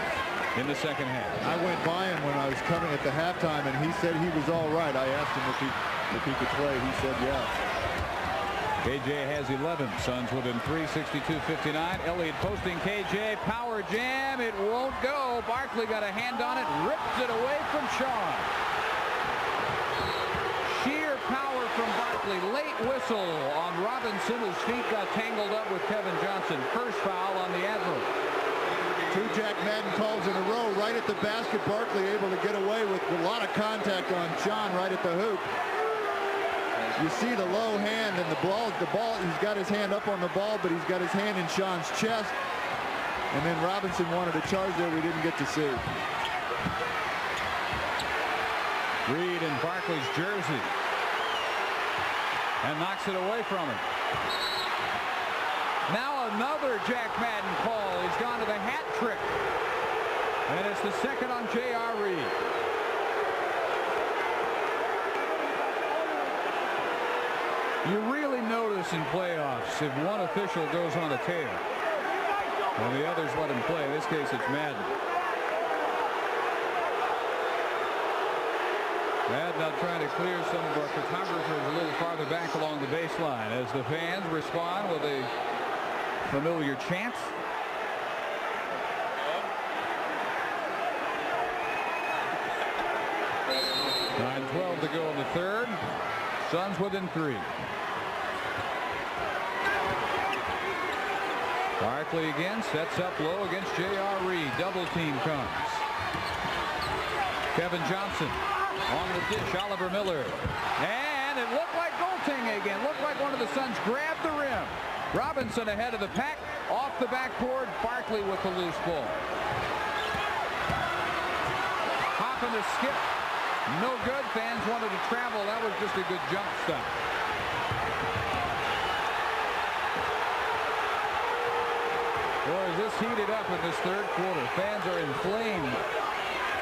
in the second half. I went by him when I was coming at the halftime, and he said he was all right. I asked him if he could play. He said yes. KJ has 11. Suns within 3, 62-59. Elliott posting KJ. Power jam. It won't go. Barkley got a hand on it. Rips it away from Sean. Sheer power from Barkley. Late whistle on Robinson. His feet got tangled up with Kevin Johnson. First foul on the Admiral. 2 Jack Madden calls in a row right at the basket. Barkley able to get away with a lot of contact on Sean right at the hoop. You see the low hand and the ball, he's got his hand up on the ball, but he's got his hand in Sean's chest. And then Robinson wanted a charge there we didn't get to see. Reed in Barkley's jersey. And knocks it away from him. Now another Jack Madden call. He's gone to the hat trick. And it's the second on J.R. Reed. You really notice in playoffs if one official goes on a tear and the others let him play. In this case, it's Madden. Madden now trying to clear some of our photographers a little farther back along the baseline as the fans respond with a familiar chant. .9:12 to go in the third. Suns within 3. Barkley again sets up low against J.R. Reed. Double team comes. Kevin Johnson on the dish. Oliver Miller. And it looked like goaltending again. Looked like one of the Suns grabbed the rim. Robinson ahead of the pack. Off the backboard. Barkley with the loose ball. Hop and a skip. No good. Fans wanted to travel. That was just a good jump stop. Boy, is this heated up in this third quarter. Fans are inflamed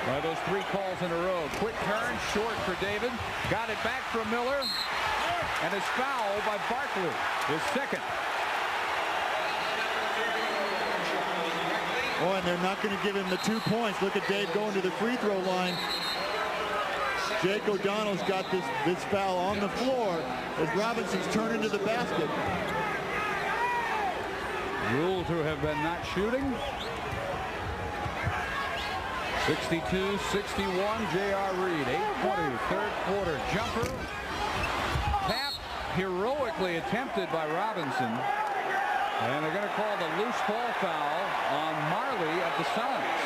by those 3 calls in a row. Quick turn, short for David. Got it back from Miller. And it's fouled by Barkley. His second. Oh, and they're not going to give him the 2 points. Look at Dave going to the free throw line. Jake O'Donnell's got this foul on the floor as Robinson's turning to the basket. Ruled to have been not shooting. 62-61, J.R. Reed. 8:20, third quarter jumper. Tap heroically attempted by Robinson. And they're going to call the loose ball foul on Marley of the Suns.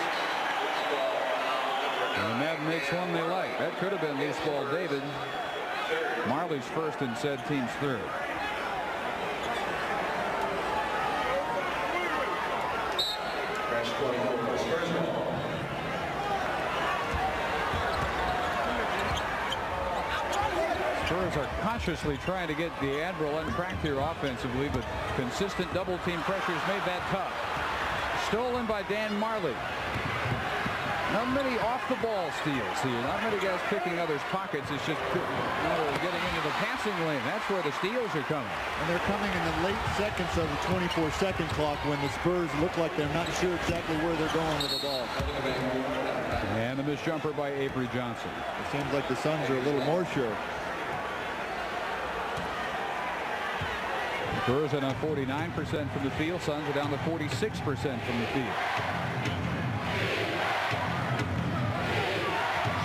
And that makes one they like. That could have been loose ball David. Marley's first and said team's third. Spurs are cautiously trying to get the Admiral on track here offensively, but consistent double team pressures made that tough. Stolen by Dan Marley. Not many off-the-ball steals here. Not many guys picking others' pockets. It's just getting into the passing lane. That's where the steals are coming. And they're coming in the late seconds of the 24-second clock when the Spurs look like they're not sure exactly where they're going with the ball. And a missed jumper by Avery Johnson. It seems like the Suns are a little more sure. Spurs are now 49% from the field. Suns are down to 46% from the field.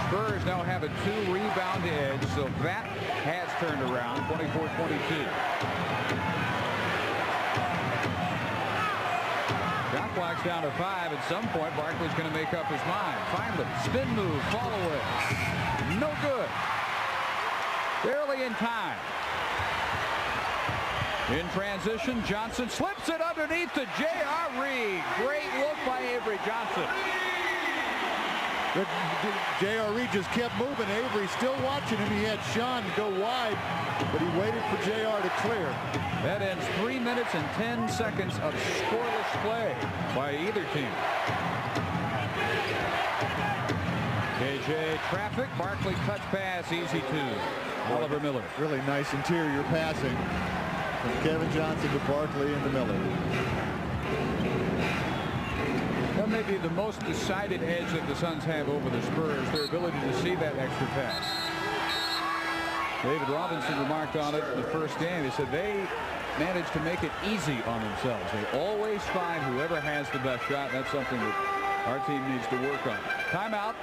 Spurs now have a 2-rebound edge, so that has turned around. 24-22. Shot clock's down to 5. At some point, Barkley's going to make up his mind. Finally, spin move, fall away. No good. Barely in time. In transition, Johnson slips it underneath to J.R. Reed. Great look by Avery Johnson. J.R. Reed just kept moving. Avery still watching him. He had Sean go wide, but he waited for J.R. to clear. That ends 3 minutes and 10 seconds of scoreless play by either team. KJ traffic. Barkley touch pass. Easy 2. Oliver Miller. Really nice interior passing. from Kevin Johnson to Barkley and to Miller. That may be the most decided edge that the Suns have over the Spurs, their ability to see that extra pass. David Robinson remarked on it in the first game. He said they managed to make it easy on themselves. They always find whoever has the best shot. That's something that our team needs to work on. Timeout.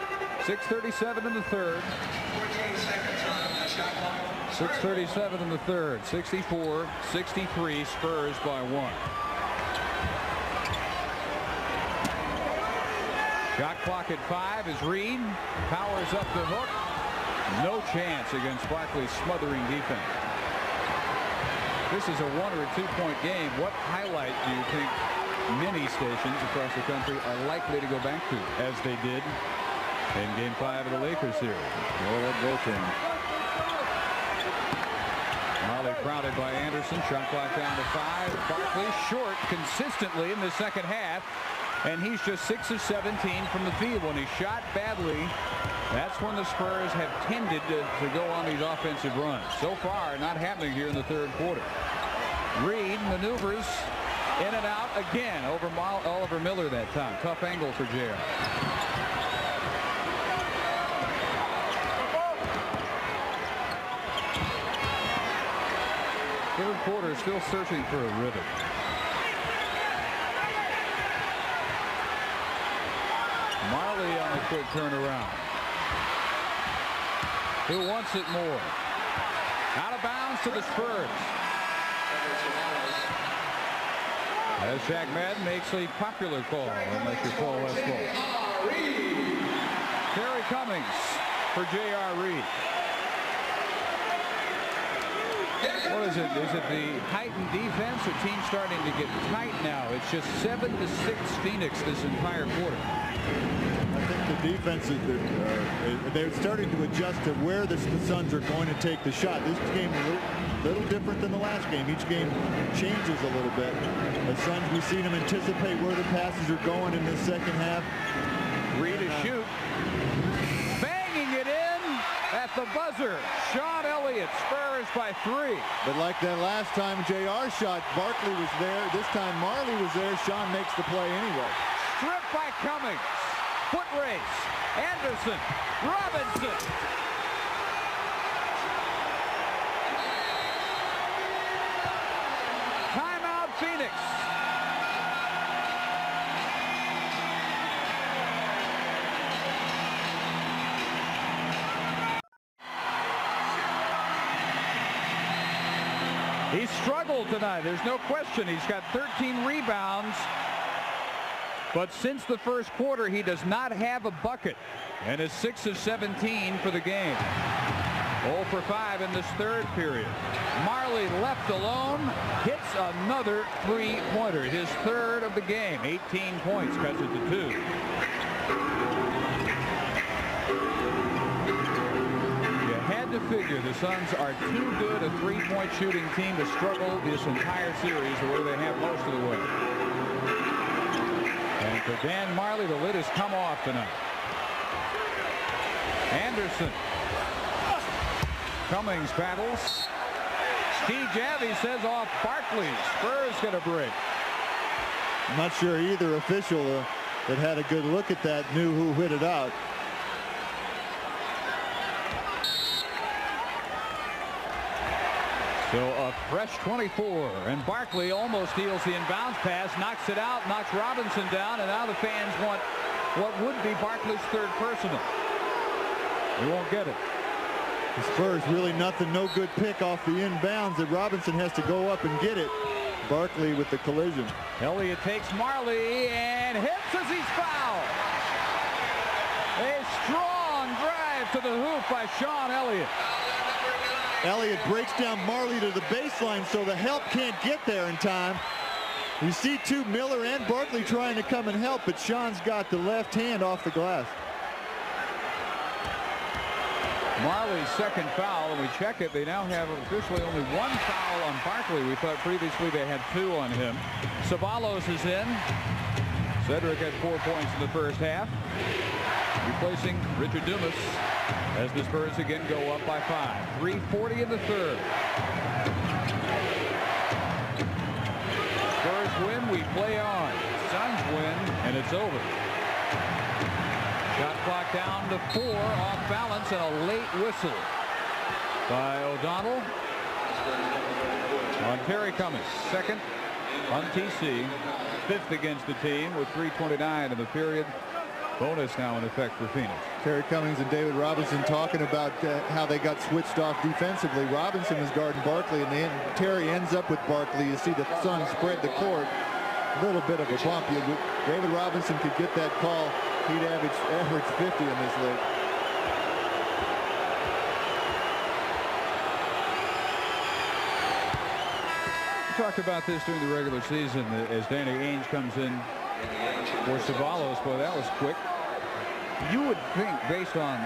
6:37 in the third. 6:37 in the third. 64-63. Spurs by 1. Shot clock at 5 as Reed powers up the hook. No chance against Barkley's smothering defense. This is a 1 or a 2 point game. What highlight do you think many stations across the country are likely to go back to, as they did in Game 5 of the Lakers series? Well, that goal can. Marley crowded by Anderson. Shot clock down to 5. Barkley short consistently in the second half. And he's just 6 of 17 from the field. When he shot badly, that's when the Spurs have tended to go on these offensive runs. So far, not happening here in the third quarter. Reed maneuvers in and out again over Oliver Miller that time. Tough angle for JR. Third quarter still searching for a rhythm. Marley on the quick turnaround. Who wants it more? Out of bounds to the Spurs. As Shaq Madden makes a popular call, unless you call less call. Terry Cummings for J.R. Reed. What is it? Is it the heightened defense? The team's starting to get tight now. It's just 7-6 Phoenix this entire quarter. I think the defense is they're starting to adjust to where the Suns are going to take the shot. This game is a little different than the last game. Each game changes a little bit. The Suns, we've seen them anticipate where the passes are going in the second half. Reed to shoot. Banging it in at the buzzer. Sean Elliott, Spurs by 3. But like that last time JR shot, Barkley was there. This time Marley was there. Sean makes the play anyway. Stripped by Cummings. Foot race. Anderson. Robinson. Timeout Phoenix. He struggled tonight. There's no question. He's got 13 rebounds. But since the first quarter, he does not have a bucket. And is 6 of 17 for the game. 0 for 5 in this third period. Marley left alone. Hits another three-pointer. His third of the game. 18 points. Cuts it to 2. To figure the Suns are too good a three-point shooting team to struggle this entire series the way they have most of the way. And for Dan Marley, the lid has come off tonight. Anderson. Cummings battles. Steve Javy says off Barkley. Spurs get a break. I'm not sure either official that had a good look at that knew who hit it out. So a fresh 24, and Barkley almost steals the inbounds pass, knocks it out, knocks Robinson down, and now the fans want what would be Barkley's third personal. He won't get it. The Spurs really nothing, no good pick off the inbounds that Robinson has to go up and get it. Barkley with the collision. Elliott takes Marley and hits as he's fouled. A strong drive to the hoop by Sean Elliott. Elliott breaks down Marley to the baseline so the help can't get there in time. You see Miller and Barkley trying to come and help, but Sean's got the left hand off the glass. Marley's second foul, and we check it. They now have officially only one foul on Barkley. We thought previously they had 2 on him. Ceballos is in. Cedric had 4 points in the first half, replacing Richard Dumas as the Spurs again go up by 5. 3:40 in the third. it's over. Shot clock down to 4, off balance, and a late whistle by O'Donnell on Terry Cummings. Second on TC, 5th against the team with 3:29 in the period. Bonus now in effect for Phoenix. Terry Cummings and David Robinson talking about how they got switched off defensively. Robinson was guarding Barkley, and then Terry ends up with Barkley. You see the Suns spread the court. A little bit of a bump. David Robinson could get that call. He'd average 50 in this league. We talked about this during the regular season as Danny Ainge comes in for Ceballos. Boy, that was quick. You would think, based on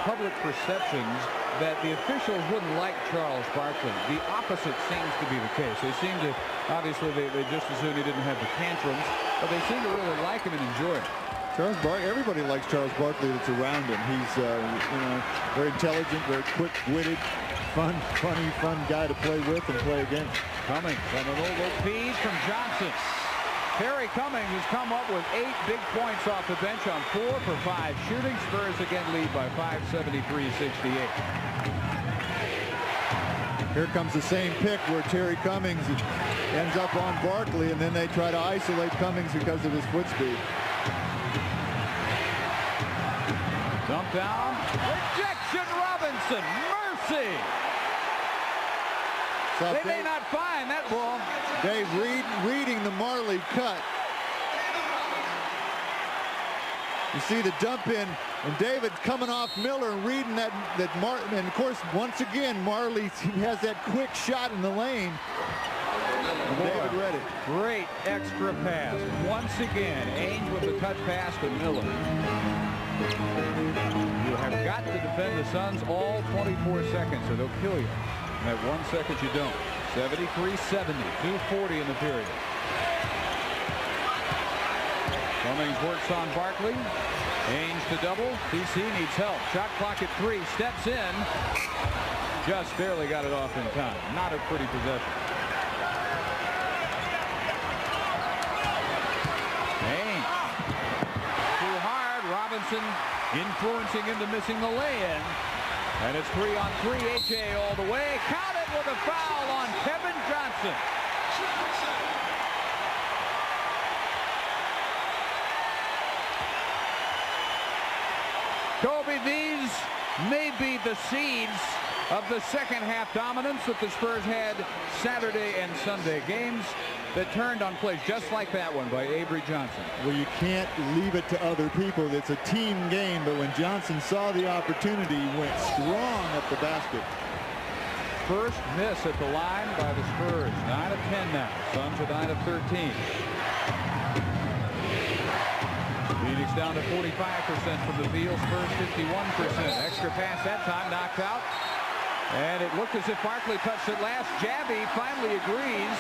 public perceptions, that the officials wouldn't like Charles Barkley. The opposite seems to be the case. They seem to, obviously, they just assume he didn't have the tantrums, but they seem to really like him and enjoy him. Charles Barkley, everybody likes Charles Barkley that's around him. He's, very intelligent, very quick-witted, funny guy to play with and play against. Cummings on an old Lopez from Johnson. Terry Cummings has come up with 8 big points off the bench on 4 for 5 shooting. Spurs again lead by 5, 73-68. Here comes the same pick where Terry Cummings ends up on Barkley, and then they try to isolate Cummings because of his foot speed. Dump down. Rejection, Robinson. Mercy. They may not find that ball. Dave reading the Marley cut. You see the dump in, and David coming off Miller and reading that and of course, once again, Marley has that quick shot in the lane. David read it. Great extra pass. Once again, Ainge with the touch pass to Miller. You have got to defend the Suns all 24 seconds, or they'll kill you. And at 1 second, you don't. 73-70, 2:40 in the period. Cummings works on Barkley. Ainge to double. TC needs help. Shot clock at 3. Steps in. Just barely got it off in time. Not a pretty possession. Ainge. Too hard. Robinson influencing him to missing the lay-in. And it's 3-on-3. A.J. all the way. Count it with a foul on Kevin Johnson. Kobe, these may be the seeds of the second half dominance that the Spurs had Saturday and Sunday games that turned on plays just like that one by Avery Johnson. Well, you can't leave it to other people. It's a team game, but when Johnson saw the opportunity, he went strong up the basket. First miss at the line by the Spurs. 9 of 10 now. Suns are 9 of 13. Phoenix down to 45% from the field. Spurs 51%. Extra pass that time, knocked out. And it looked as if Barkley touched it last. Jabby finally agrees.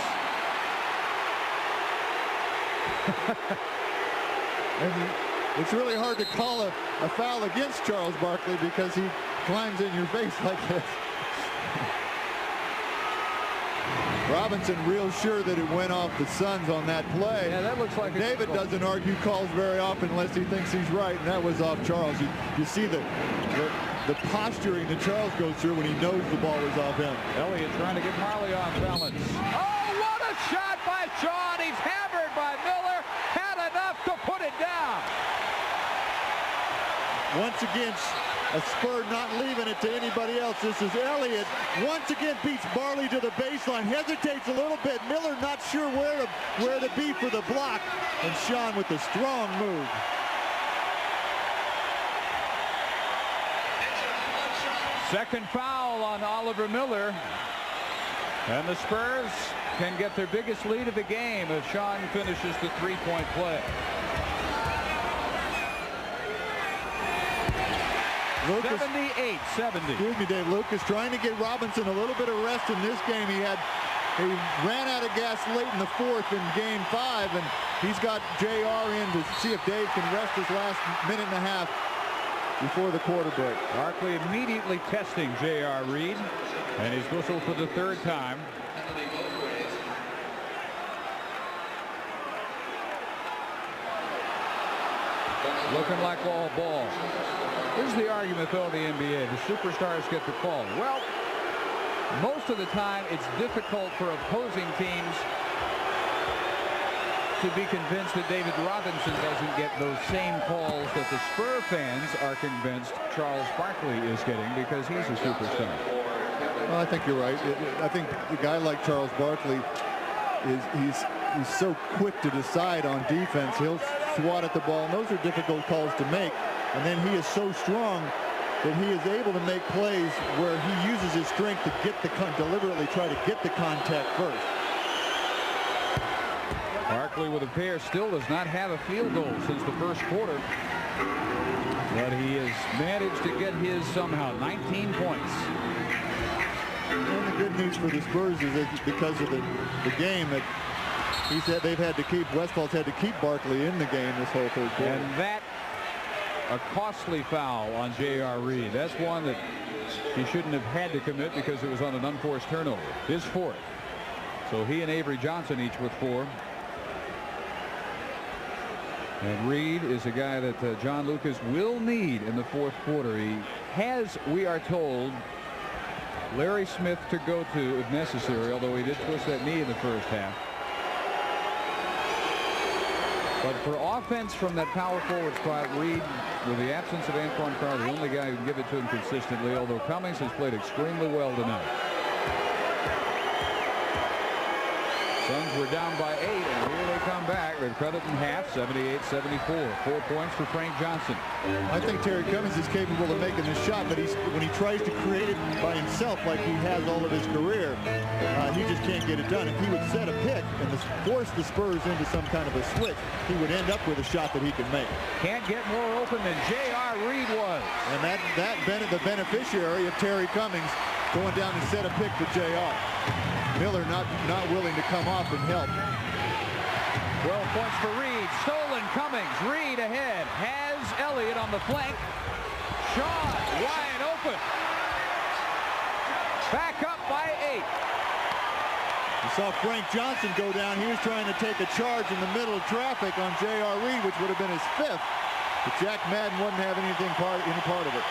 And it's really hard to call a foul against Charles Barkley because he climbs in your face like this. Robinson real sure that it went off the Suns on that play. Yeah, that looks like David doesn't argue calls very often unless he thinks he's right, and that was off Charles. You see the posturing that Charles goes through when he knows the ball was off him. Elliott trying to get Marley off balance. Oh, what a shot by Sean. He's hammered by Miller. Had enough to put it down. Once again, a Spur not leaving it to anybody else. This is Elliott. Once again beats Barley to the baseline. Hesitates a little bit. Miller not sure where to be for the block. And Sean with the strong move. Second foul on Oliver Miller. And the Spurs can get their biggest lead of the game as Sean finishes the three-point play. Lucas, 78-70. Excuse me, Dave. Lucas trying to get Robinson a little bit of rest in this game. He ran out of gas late in the fourth in game 5, and he's got JR in to see if Dave can rest his last minute and a half before the quarter break. Barkley immediately testing J.R. Reed, and he's whistled for the third time. looking like all ball. Here's the argument, though, in the NBA. The superstars get the call. Well, most of the time, it's difficult for opposing teams to be convinced that David Robinson doesn't get those same calls that the Spur fans are convinced Charles Barkley is getting because he's a superstar. Well, I think you're right. I think a guy like Charles Barkley he's so quick to decide on defense. He'll swat at the ball, and those are difficult calls to make. And then he is so strong that he is able to make plays where he uses his strength to get deliberately try to get the contact first. Barkley with a pair still does not have a field goal since the first quarter. But he has managed to get his somehow. 19 points. And the good news for the Spurs is that because of the game that he said they've had to keep, Westphal's had to keep Barkley in the game this whole third quarter. And that a costly foul on J.R. Reed. That's one that he shouldn't have had to commit because it was on an unforced turnover. His fourth. So he and Avery Johnson each with 4. And Reed is a guy that John Lucas will need in the fourth quarter. He has, we are told, Larry Smith to go to if necessary, although he did twist that knee in the first half. But for offense from that power forward spot, Reed, with the absence of Antoine Carr, the only guy who can give it to him consistently, although Cummings has played extremely well tonight. Suns were down by 8, and here they come back. They've cut it in half, 78-74. 4 points for Frank Johnson. I think Terry Cummings is capable of making the shot, but when he tries to create it by himself like he has all of his career, he just can't get it done. If he would set a pick and force the Spurs into some kind of a switch, he would end up with a shot that he can make. Can't get more open than J.R. Reed was. And the beneficiary of Terry Cummings going down to set a pick for J.R. Miller not willing to come off and help. 12 points for Reed. Stolen Cummings. Reed ahead. Has Elliott on the flank. Shaw wide open. Back up by 8. You saw Frank Johnson go down. He was trying to take a charge in the middle of traffic on J.R. Reed, which would have been his 5th. But Jack Madden wouldn't have any part of it.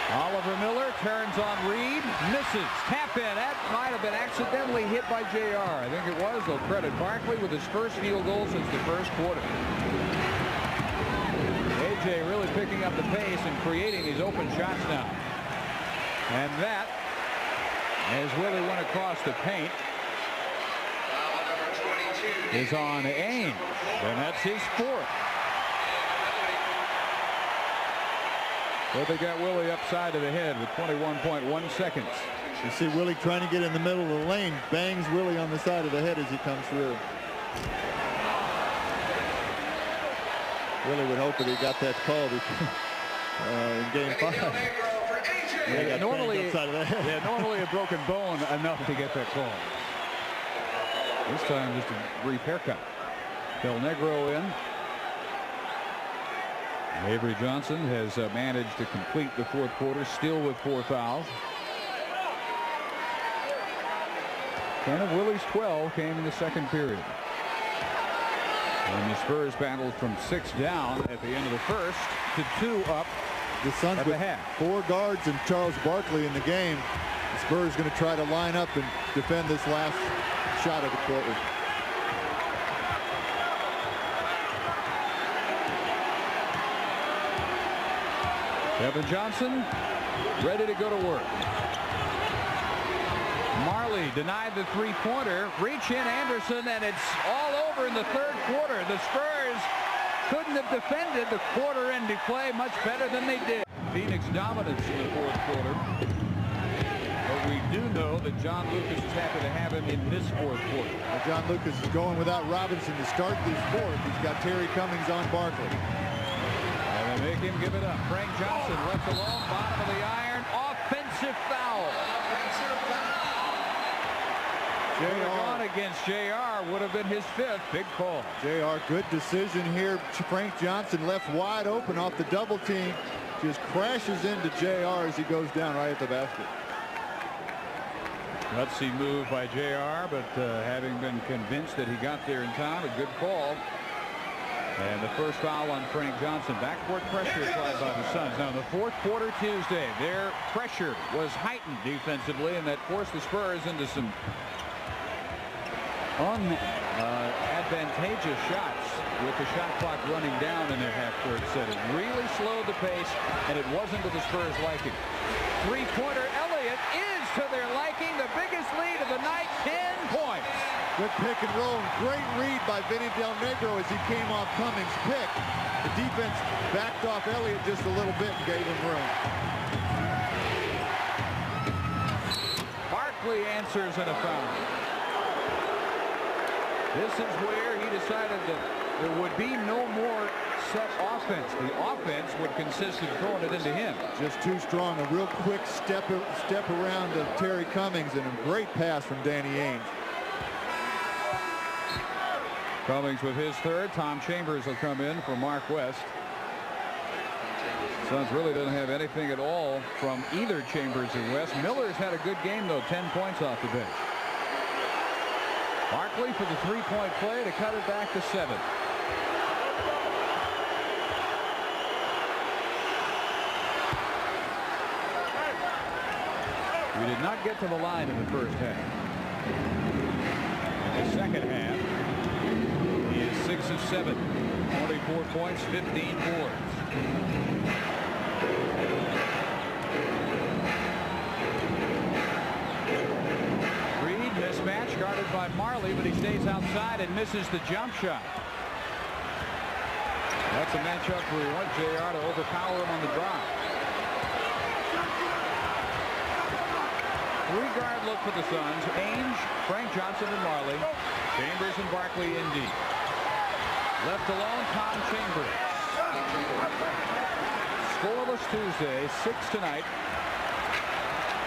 Oliver Miller turns on Reed, misses, tap in. That might have been accidentally hit by J.R. I think it was. They'll credit Barkley with his first field goal since the first quarter. A.J. really picking up the pace and creating these open shots now. And that, as Willie went across the paint, is on Ainge. And that's his 4th. But they got Willie upside of the head with 21.1 seconds. You see Willie trying to get in the middle of the lane, bangs Willie on the side of the head as he comes through. Willie would hope that he got that call in game 5. Yeah, normally a broken bone enough to get that call. This time just a brief haircut. Del Negro in. Avery Johnson has managed to complete the fourth quarter, still with 4 fouls. 10 of Willie's 12 came in the second period. And the Spurs battled from 6 down at the end of the first to 2 up. The Suns with 4 guards and Charles Barkley in the game. The Spurs going to try to line up and defend this last shot of the quarter. Kevin Johnson ready to go to work. Marley denied the 3-pointer. Reach in Anderson, and it's all over in the third quarter. The Spurs couldn't have defended the quarter-ending play much better than they did. Phoenix dominance in the fourth quarter. But we do know that John Lucas is happy to have him in this fourth quarter. Well, John Lucas is going without Robinson to start this fourth. He's got Terry Cummings on Barkley. And they make him give it up. Frank Johnson left alone, bottom of the iron, offensive foul. J.R. against J.R. would have been his 5th. Big call. J.R. good decision here. Frank Johnson left wide open off the double team. Just crashes into J.R. as he goes down right at the basket. Gutsy move by JR, but having been convinced that he got there in time, a good call. And the first foul on Frank Johnson. Backcourt pressure applied by the Suns. Now in the fourth quarter Tuesday, their pressure was heightened defensively, and that forced the Spurs into some advantageous shots with the shot clock running down in their half-court set. It really slowed the pace, and it wasn't to the Spurs' liking. Three-pointer Elliott is to their liking. The biggest lead of the night, 10 points. Good pick and roll. Great read by Vinny Del Negro as he came off Cummings' pick. The defense backed off Elliott just a little bit and gave him room. Barkley answers in a foul. This is where he decided that there would be no more set offense. The offense would consist of throwing it into him. Just too strong. A real quick step around of Terry Cummings and a great pass from Danny Ainge. Cummings with his third. Tom Chambers will come in for Mark West. Suns really doesn't have anything at all from either Chambers or West. Miller's had a good game though, 10 points off the bench. Barkley for the three-point play to cut it back to 7. We did not get to the line in the first half. In the second half, he is 6 of 7, 24 points, 15 boards. Reed mismatch guarded by Marley, but he stays outside and misses the jump shot. That's a matchup where you want JR to overpower him on the drive. Three-guard look for the Suns. Ainge, Frank Johnson, and Marley. Chambers and Barkley in deep. Left alone, Tom Chambers. Scoreless Tuesday, 6 tonight.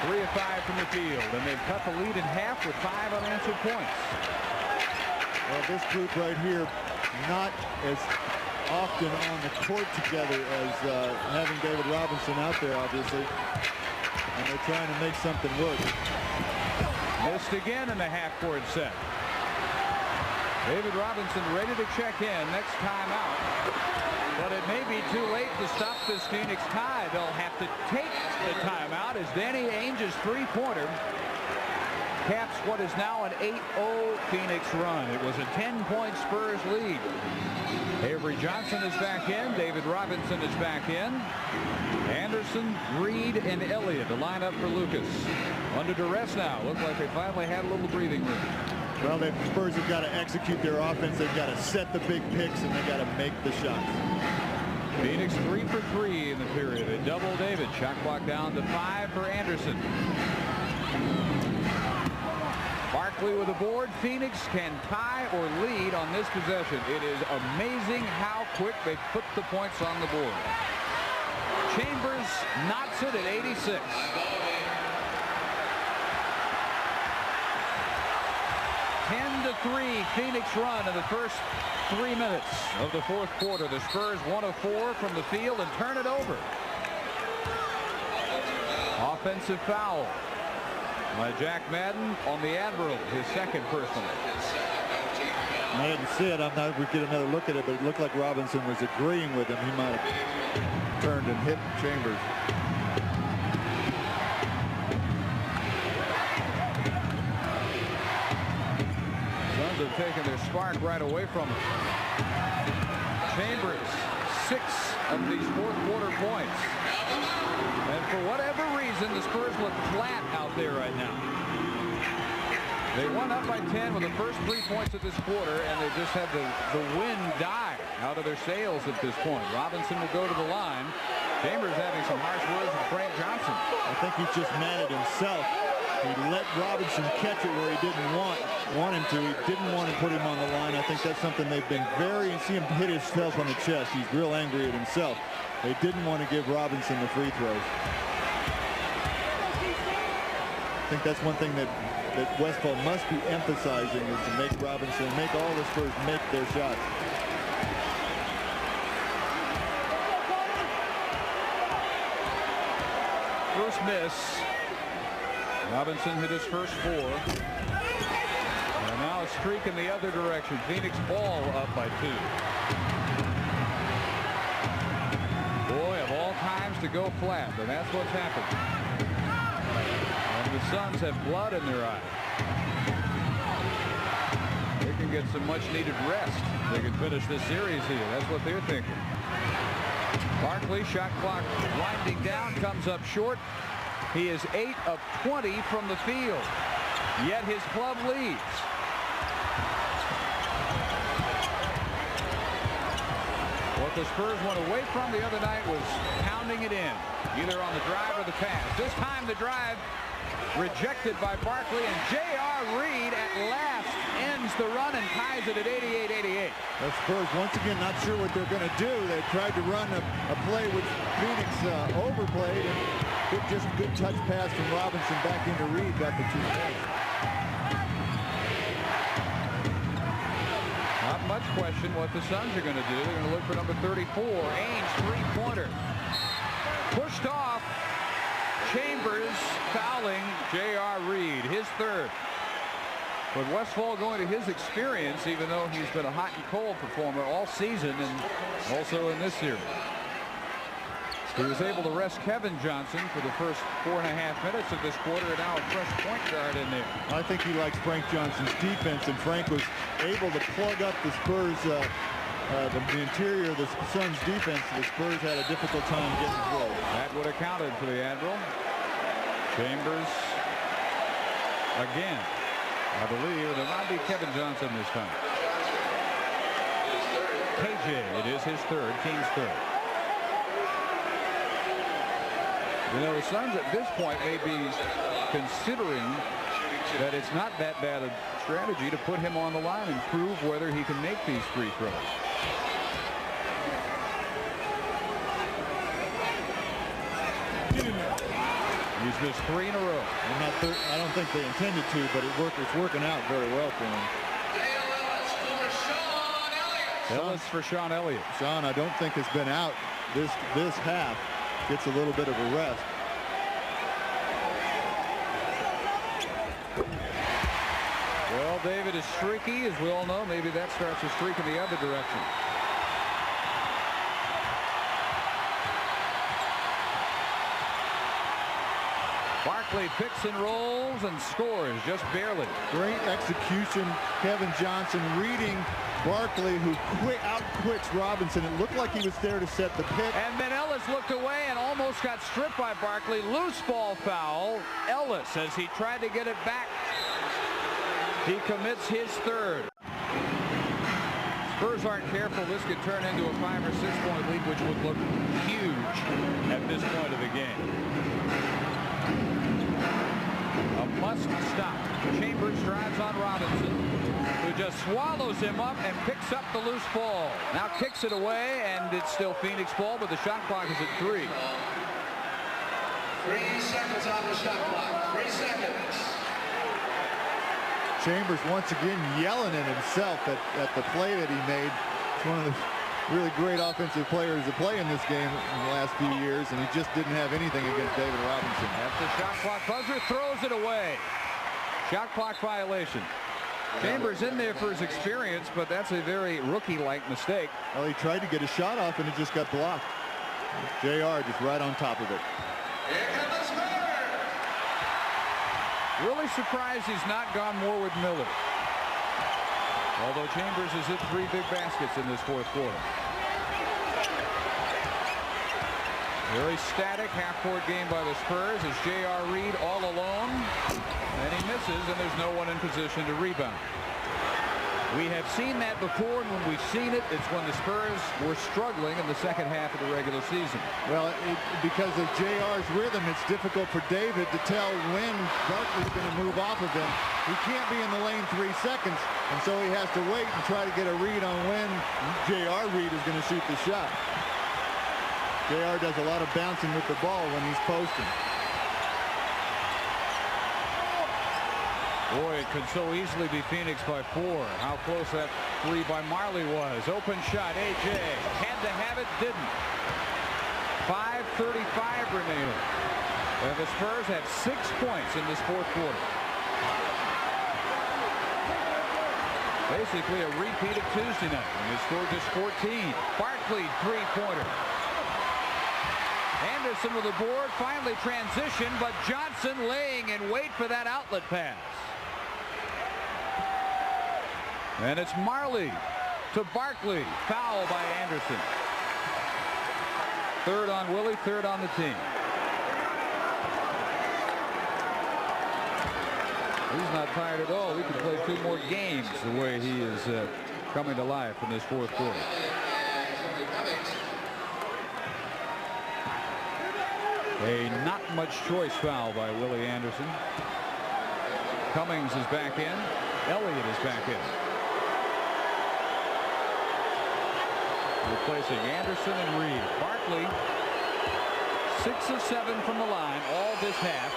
3 of 5 from the field, and they've cut the lead in half with 5 unanswered points. Well, this group right here, not as often on the court together as having David Robinson out there, obviously. And they're trying to make something work. Missed again in the half-court set. David Robinson ready to check in. Next time out. But it may be too late to stop this Phoenix tie. They'll have to take the timeout as Danny Ainge's three-pointer caps what is now an 8-0 Phoenix run. It was a 10-point Spurs lead. Avery Johnson is back in. David Robinson is back in. Anderson, Reed, and Elliott to line up for Lucas. Under duress now. Looks like they finally had a little breathing room. Well, the Spurs have got to execute their offense. They've got to set the big picks, and they've got to make the shots. Phoenix 3 for 3 in the period. A double David. Shot clock down to 5 for Anderson. Barkley with a board. Phoenix can tie or lead on this possession. It is amazing how quick they put the points on the board. Chambers knots it at 86. To 3 Phoenix run in the first 3 minutes of the fourth quarter. The Spurs 1 of 4 from the field and turn it over. Offensive foul by Jack Madden on the Admiral, his second personal. I didn't see it. I'm not. We get another look at it, but it looked like Robinson was agreeing with him. He might have turned and hit Chambers. Have taken their spark right away from him. Chambers, 6 of these fourth quarter points. And for whatever reason, the Spurs look flat out there right now. They won up by 10 with the first 3 points of this quarter, and they just had the wind die out of their sails at this point. Robinson will go to the line. Chambers having some harsh words with Frank Johnson. I think he's just mad at himself. He let Robinson catch it where he didn't want him to. He didn't want to put him on the line. I think that's something they've been very, and see him hit himself on the chest. He's real angry at himself. They didn't want to give Robinson the free throws. I think that's one thing that Westphal must be emphasizing, is to make Robinson, make all the Spurs make their shots. First miss Robinson hit his first 4. And now a streak in the other direction. Phoenix ball up by 2. Boy, of all times to go flat, and that's what's happened. And the Suns have blood in their eye. They can get some much needed rest. They can finish this series here. That's what they're thinking. Barkley, shot clock winding down, comes up short. He is 8 of 20 from the field, yet his club leads. What the Spurs went away from the other night was pounding it in, either on the drive or the pass. This time the drive rejected by Barkley, and J.R. Reed at last ends the run and ties it at 88-88. The Spurs once again not sure what they're going to do. They tried to run a play which Phoenix overplayed, and just a good touch pass from Robinson back into Reed, got the 2 points. Not much question what the Suns are going to do. They're going to look for number 34. Ainge, 3-pointer. Pushed off. Chambers fouling J.R. Reed, his 3rd. But Westphal, going to his experience, even though he's been a hot and cold performer all season and also in this series. He was able to rest Kevin Johnson for the first 4.5 minutes of this quarter, and now a fresh point guard in there. I think he likes Frank Johnson's defense, and Frank was able to plug up the Spurs, the interior of the Suns defense. The Spurs had a difficult time getting through. That would have counted for the Admiral. Chambers again, I believe. It might be Kevin Johnson this time. KJ, it is his 3rd, team's 3rd. You know, the Suns at this point may be considering that it's not that bad a strategy to put him on the line and prove whether he can make these free throws. He's missed 3 in a row. I don't think they intended to, but it's working out very well for him. Ellis for Sean Elliott. Sean, I don't think has been out this half. Gets a little bit of a rest. Well, David is streaky, as we all know. Maybe that starts a streak in the other direction. Barkley picks and rolls and scores just barely. Great execution. Kevin Johnson reading Barkley, who out-quicks Robinson. It looked like he was there to set the pick. And then Ellis looked away and almost got stripped by Barkley. Loose ball foul. Ellis, as he tried to get it back, he commits his 3rd. Spurs aren't careful. This could turn into a 5 or 6 point lead, which would look huge at this point of the game. A must stop. Chambers drives on Robinson, who just swallows him up and picks up the loose ball. Now kicks it away, and it's still Phoenix ball, but the shot clock is at 3. 3 seconds on the shot clock. 3 seconds. Chambers once again yelling at himself at the play that he made. It's one of the really great offensive players to play in this game in the last few years, and he just didn't have anything against David Robinson. At the shot clock buzzer, throws it away. Shot clock violation. Chambers in there for his experience, but that's a very rookie-like mistake. Well, he tried to get a shot off, and it just got blocked. JR just right on top of it. Really surprised he's not gone more with Miller. Although Chambers has hit 3 big baskets in this 4th quarter. Very static half-court game by the Spurs as J.R. Reed all alone. And he misses, and there's no one in position to rebound. We have seen that before, and when we've seen it, it's when the Spurs were struggling in the second half of the regular season. Well, because of JR's rhythm, it's difficult for David to tell when Barkley's going to move off of him. He can't be in the lane 3 seconds, and so he has to wait and try to get a read on when J.R. Reed is going to shoot the shot. JR does a lot of bouncing with the ball when he's posting. Boy, it could so easily be Phoenix by 4. How close that 3 by Marley was. Open shot, A.J. Had to have it, didn't. 5:35 remaining. And the Spurs have 6 points in this fourth quarter. Basically a repeat of Tuesday night, and they scored just 14. Barkley, three-pointer. Anderson with the board, finally transition, but Johnson laying in wait for that outlet pass. And it's Marley to Barkley. Foul by Anderson. Third on Willie, third on the team. He's not tired at all. We can play 2 more games the way he is coming to life in this fourth quarter. A not much choice foul by Willie Anderson. Cummings is back in. Elliott is back in. Replacing Anderson and Reed. Barkley 6 of 7 from the line all this half.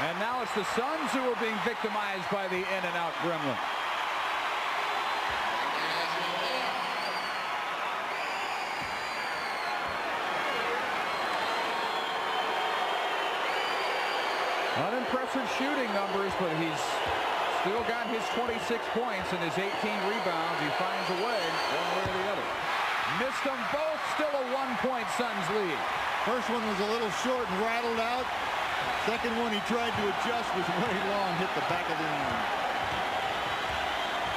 And now it's the Suns who are being victimized by the in-and-out gremlin. Unimpressive shooting numbers, but he's still got his 26 points and his 18 rebounds. He finds a way one way or the other. Missed them both. Still a 1-point Suns lead. First one was a little short and rattled out. Second one he tried to adjust, was way long, hit the back of the arm.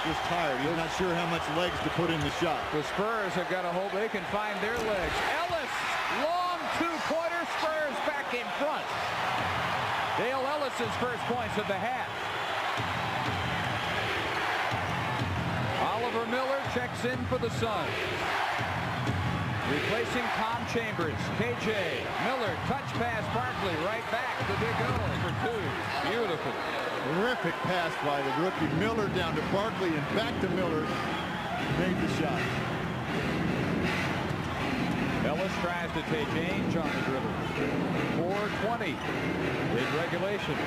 Just tired. He's not sure how much legs to put in the shot. The Spurs have got to hope they can find their legs. Ellis, long two-pointer. Spurs back in front. Dale Ellis's first points of the half. Oliver Miller checks in for the Suns. Replacing Tom Chambers. KJ Miller, touch pass. Barkley right back to Big O for 2. Beautiful. Terrific pass by the rookie. Miller down to Barkley and back to Miller. Made the shot. Ellis tries to take Ainge on the dribble. 4:20 in regulation.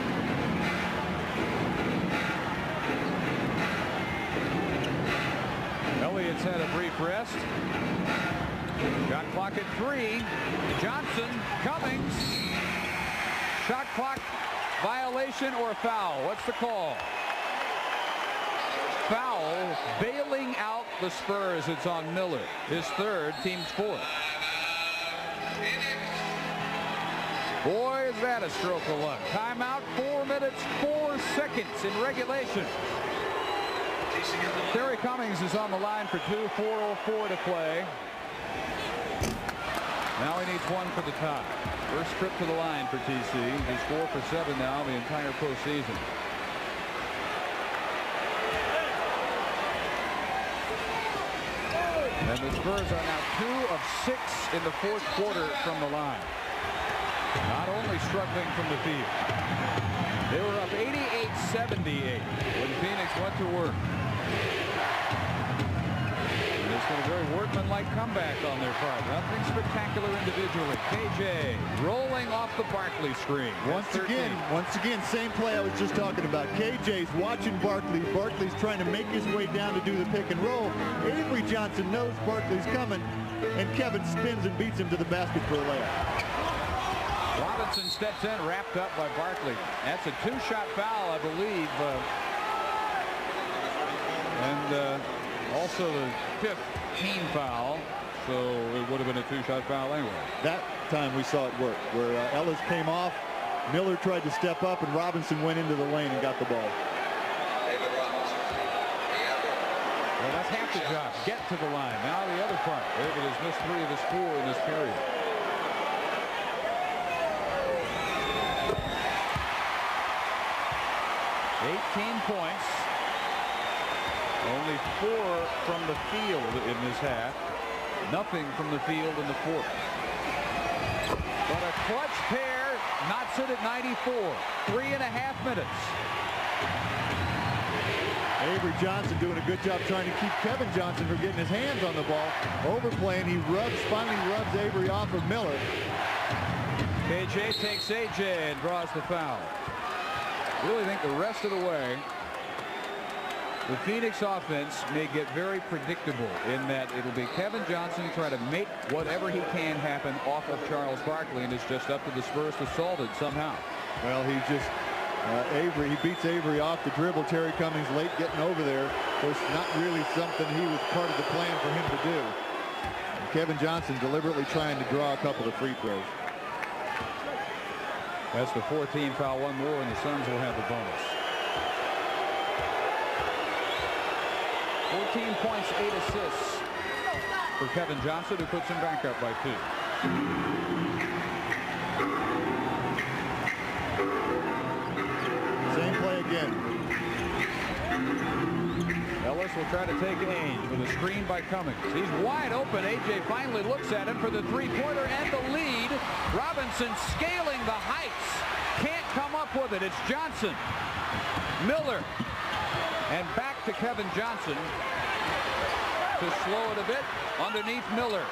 Elliott's had a brief rest. Shot clock at 3. Johnson, Cummings. Shot clock violation or foul? What's the call? Foul, bailing out the Spurs. It's on Miller. His third, team's fourth. Boy, is that a stroke of luck. Timeout, 4 minutes, 4 seconds in regulation. Terry Cummings is on the line for 2, 4:04 to play. Now he needs 1 for the tie. First trip to the line for TC. He's 4 for 7 now the entire postseason. And the Spurs are now 2 of 6 in the fourth quarter from the line. Not only struggling from the field. They were up 88-78 when Phoenix went to work. And it's been a very workmanlike comeback on their part. Nothing spectacular individually. KJ rolling off the Barkley screen. Once again, same play I was just talking about. KJ's watching Barkley. Barkley's trying to make his way down to do the pick and roll. Avery Johnson knows Barkley's coming, and Kevin spins and beats him to the basket for a layup. Robinson steps in, wrapped up by Barkley. That's a 2-shot foul, I believe. And also the 5th team foul. So it would have been a 2-shot foul anyway. That time we saw it work, where Ellis came off, Miller tried to step up, and Robinson went into the lane and got the ball. Well, that's half the job. Get to the line. Now the other part. David has missed 3 of his 4 in this period. Points. Only 4 from the field in this half. Nothing from the field in the fourth. But a clutch pair knocks it at 94. 3.5 minutes. Avery Johnson doing a good job trying to keep Kevin Johnson from getting his hands on the ball. Overplaying. He finally rubs Avery off of Miller. KJ takes AJ and draws the foul. Really think the rest of the way The Phoenix offense may get very predictable in that it'll be Kevin Johnson try to make whatever he can happen off of Charles Barkley, and it's just up to the Spurs to solve it somehow. Well, he just Avery, he beats Avery off the dribble. Terry Cummings late getting over there. Of course, not really something he was part of the plan for him to do. And Kevin Johnson deliberately trying to draw a couple of free throws. That's the 14th foul, one more, and the Suns will have the bonus. 14 points, 8 assists for Kevin Johnson, who puts him back up by 2. Same play again. Ellis will try to take Ainge with a screen by Cummings. He's wide open. AJ finally looks at him for the three-pointer and the lead. Robinson scaling the heights. Can't come up with it. It's Johnson. Miller. And back to Kevin Johnson to slow it a bit underneath Miller.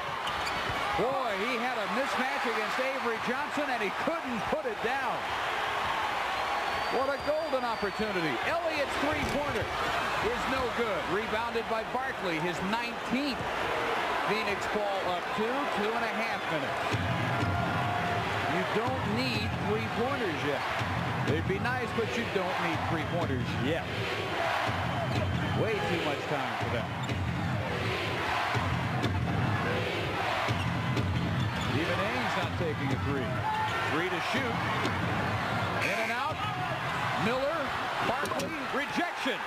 Boy, he had a mismatch against Avery Johnson, and he couldn't put it down. What a golden opportunity. Elliott's three-pointer is no good. Rebounded by Barkley, his 19th. Phoenix ball up 2.5 minutes. You don't need three-pointers yet. They'd be nice, but you don't need three-pointers yet. Way too much time for that. Even Ainge not taking a three. 3 to shoot. In and out. Miller, Barkley, rejection.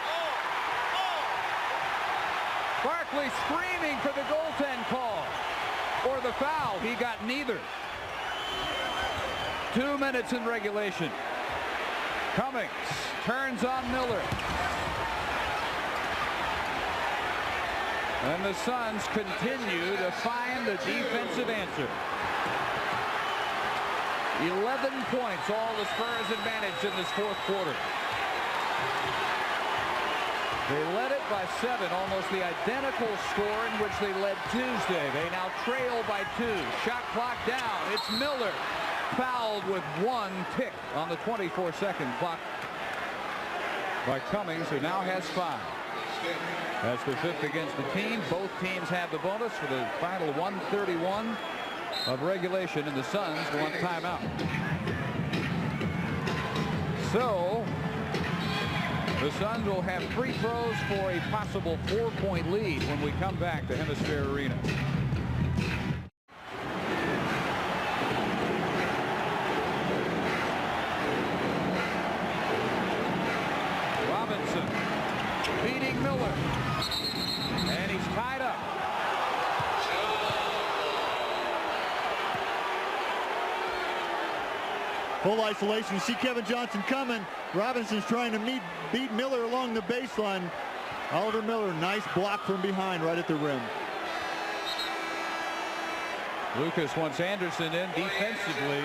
Barkley screaming for the goaltend call. Or the foul. He got neither. 2 minutes in regulation. Cummings turns on Miller. And the Suns continue to find the defensive answer. 11 points, all the Spurs advantage in this fourth quarter. They led it by 7, almost the identical score in which they led Tuesday. They now trail by 2. Shot clock down. It's Miller. Fouled with 1 tick on the 24-second clock by Cummings, who now has 5. That's the 5th against the team. Both teams have the bonus for the final 1:31 of regulation, and the Suns want timeout. So the Suns will have free throws for a possible 4-point lead when we come back to Hemisphere Arena. Robinson beating Miller, and he's tied up. Full isolation. You see Kevin Johnson coming. Robinson's trying to beat Miller along the baseline. Oliver Miller, nice block from behind right at the rim. Lucas wants Anderson in defensively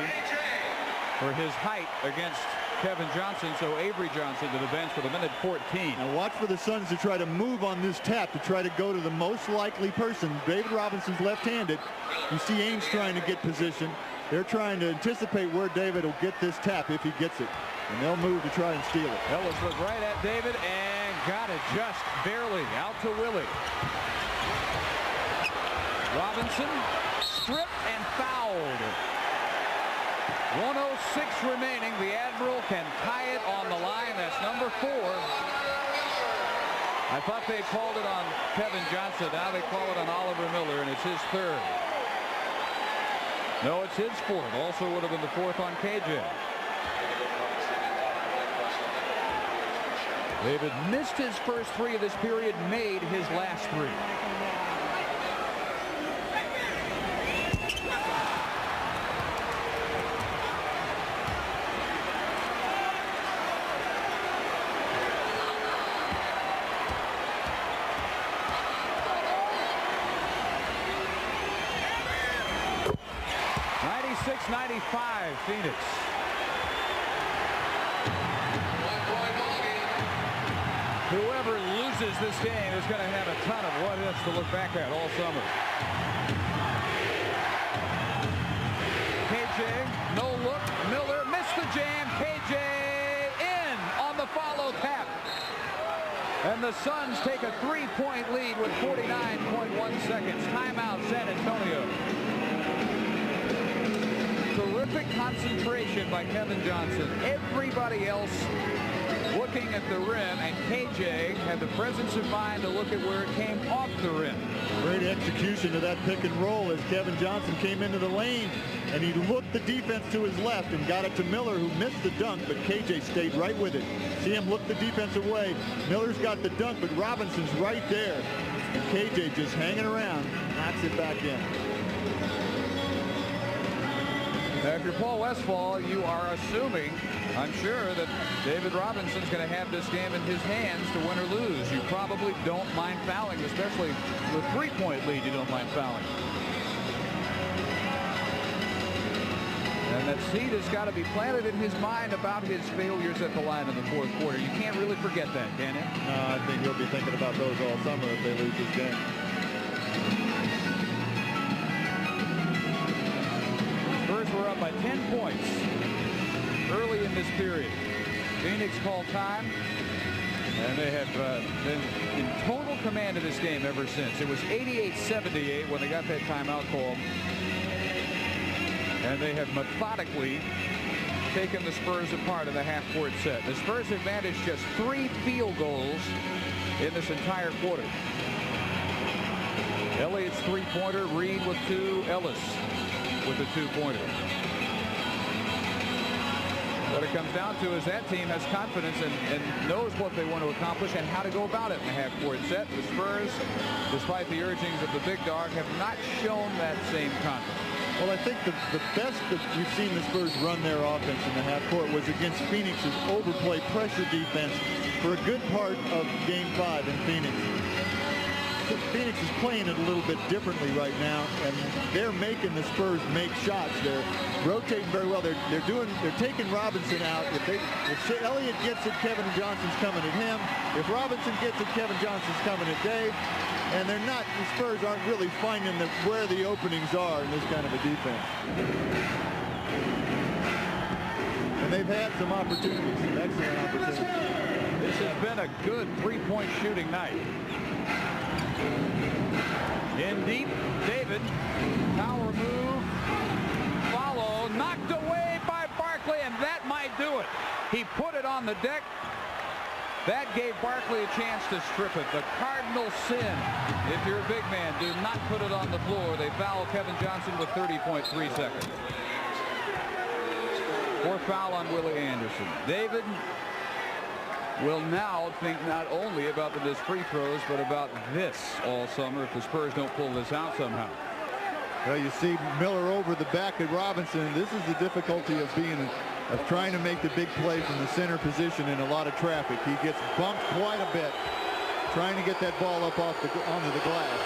for his height against Kevin Johnson, so Avery Johnson to the bench for the minute 14. Now watch for the Suns to try to move on this tap, to try to go to the most likely person. David Robinson's left-handed. You see Ainge trying to get position. They're trying to anticipate where David will get this tap if he gets it. And they'll move to try and steal it. Ellis looked right at David and got it just barely out to Willie. Robinson stripped and fouled. 1:06 remaining. The Admiral can tie it on the line. That's number 4. I thought they called it on Kevin Johnson. Now they call it on Oliver Miller, and it's his 3rd. No, it's his 4th. Also would have been the 4th on KJ. David missed his first 3 of this period, made his last 3. Phoenix. Whoever loses this game is going to have a ton of what ifs to look back at all summer. KJ, no look. Miller missed the jam. KJ in on the follow tap. And And the Suns take a 3-point lead with 49.1 seconds. Timeout, San Antonio. Terrific concentration by Kevin Johnson. Everybody else looking at the rim, and KJ had the presence of mind to look at where it came off the rim. Great execution of that pick and roll as Kevin Johnson came into the lane, and he looked the defense to his left and got it to Miller, who missed the dunk, but KJ stayed right with it. See him look the defense away. Miller's got the dunk, but Robinson's right there. And KJ just hanging around, knocks it back in. Now, if you're Paul Westphal, you are assuming, I'm sure, that David Robinson's going to have this game in his hands to win or lose. You probably don't mind fouling, especially with a 3-point lead. You don't mind fouling. And that seed has got to be planted in his mind about his failures at the line in the fourth quarter. You can't really forget that, can you? No, I think he'll be thinking about those all summer if they lose this game. Spurs were up by 10 points early in this period. Phoenix called time, and they have been in total command of this game ever since. It was 88-78 when they got that timeout call, and they have methodically taken the Spurs apart in the half-court set. The Spurs have managed just 3 field goals in this entire quarter. Elliott's 3-pointer, Reed with 2, Ellis with a 2-pointer. What it comes down to is that team has confidence and knows what they want to accomplish and how to go about it in the half-court set. The Spurs, despite the urgings of the big dog, have not shown that same confidence. Well, I think the best that you've seen the Spurs run their offense in the half court was against Phoenix's overplay pressure defense for a good part of Game 5 in Phoenix. Phoenix is playing it a little bit differently right now, and they're making the Spurs make shots. They're rotating very well. They're taking Robinson out. If Elliott gets it, Kevin Johnson's coming at him. If Robinson gets it, Kevin Johnson's coming at Dave. And the Spurs aren't really finding where the openings are in this kind of a defense. And they've had some opportunities, some excellent opportunities. This has been a good 3-point shooting night. In deep, David, power move, follow, knocked away by Barkley, and that might do it. He put it on the deck. That gave Barkley a chance to strip it. The cardinal sin, if you're a big man, do not put it on the floor. They foul Kevin Johnson with 30.3 seconds. 4th foul on Willie Anderson. David will now think not only about the missed free throws, but about this all summer if the Spurs don't pull this out somehow. Well, you see Miller over the back of Robinson. This is the difficulty of trying to make the big play from the center position in a lot of traffic. He gets bumped quite a bit trying to get that ball up onto the glass.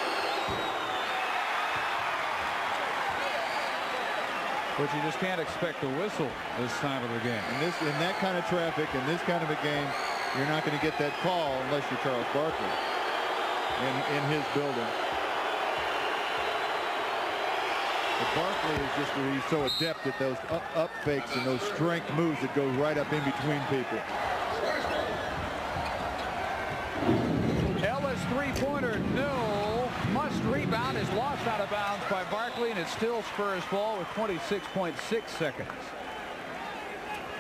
But you just can't expect a whistle this time of the game. In that kind of traffic, in this kind of a game, you're not going to get that call unless you're Charles Barkley in his building. But Barkley is he's so adept at those up fakes and those strength moves that go right up in between people. Ellis 3-pointer, no. Must rebound, is lost out of bounds by Barkley, and it's still Spurs ball with 26.6 seconds.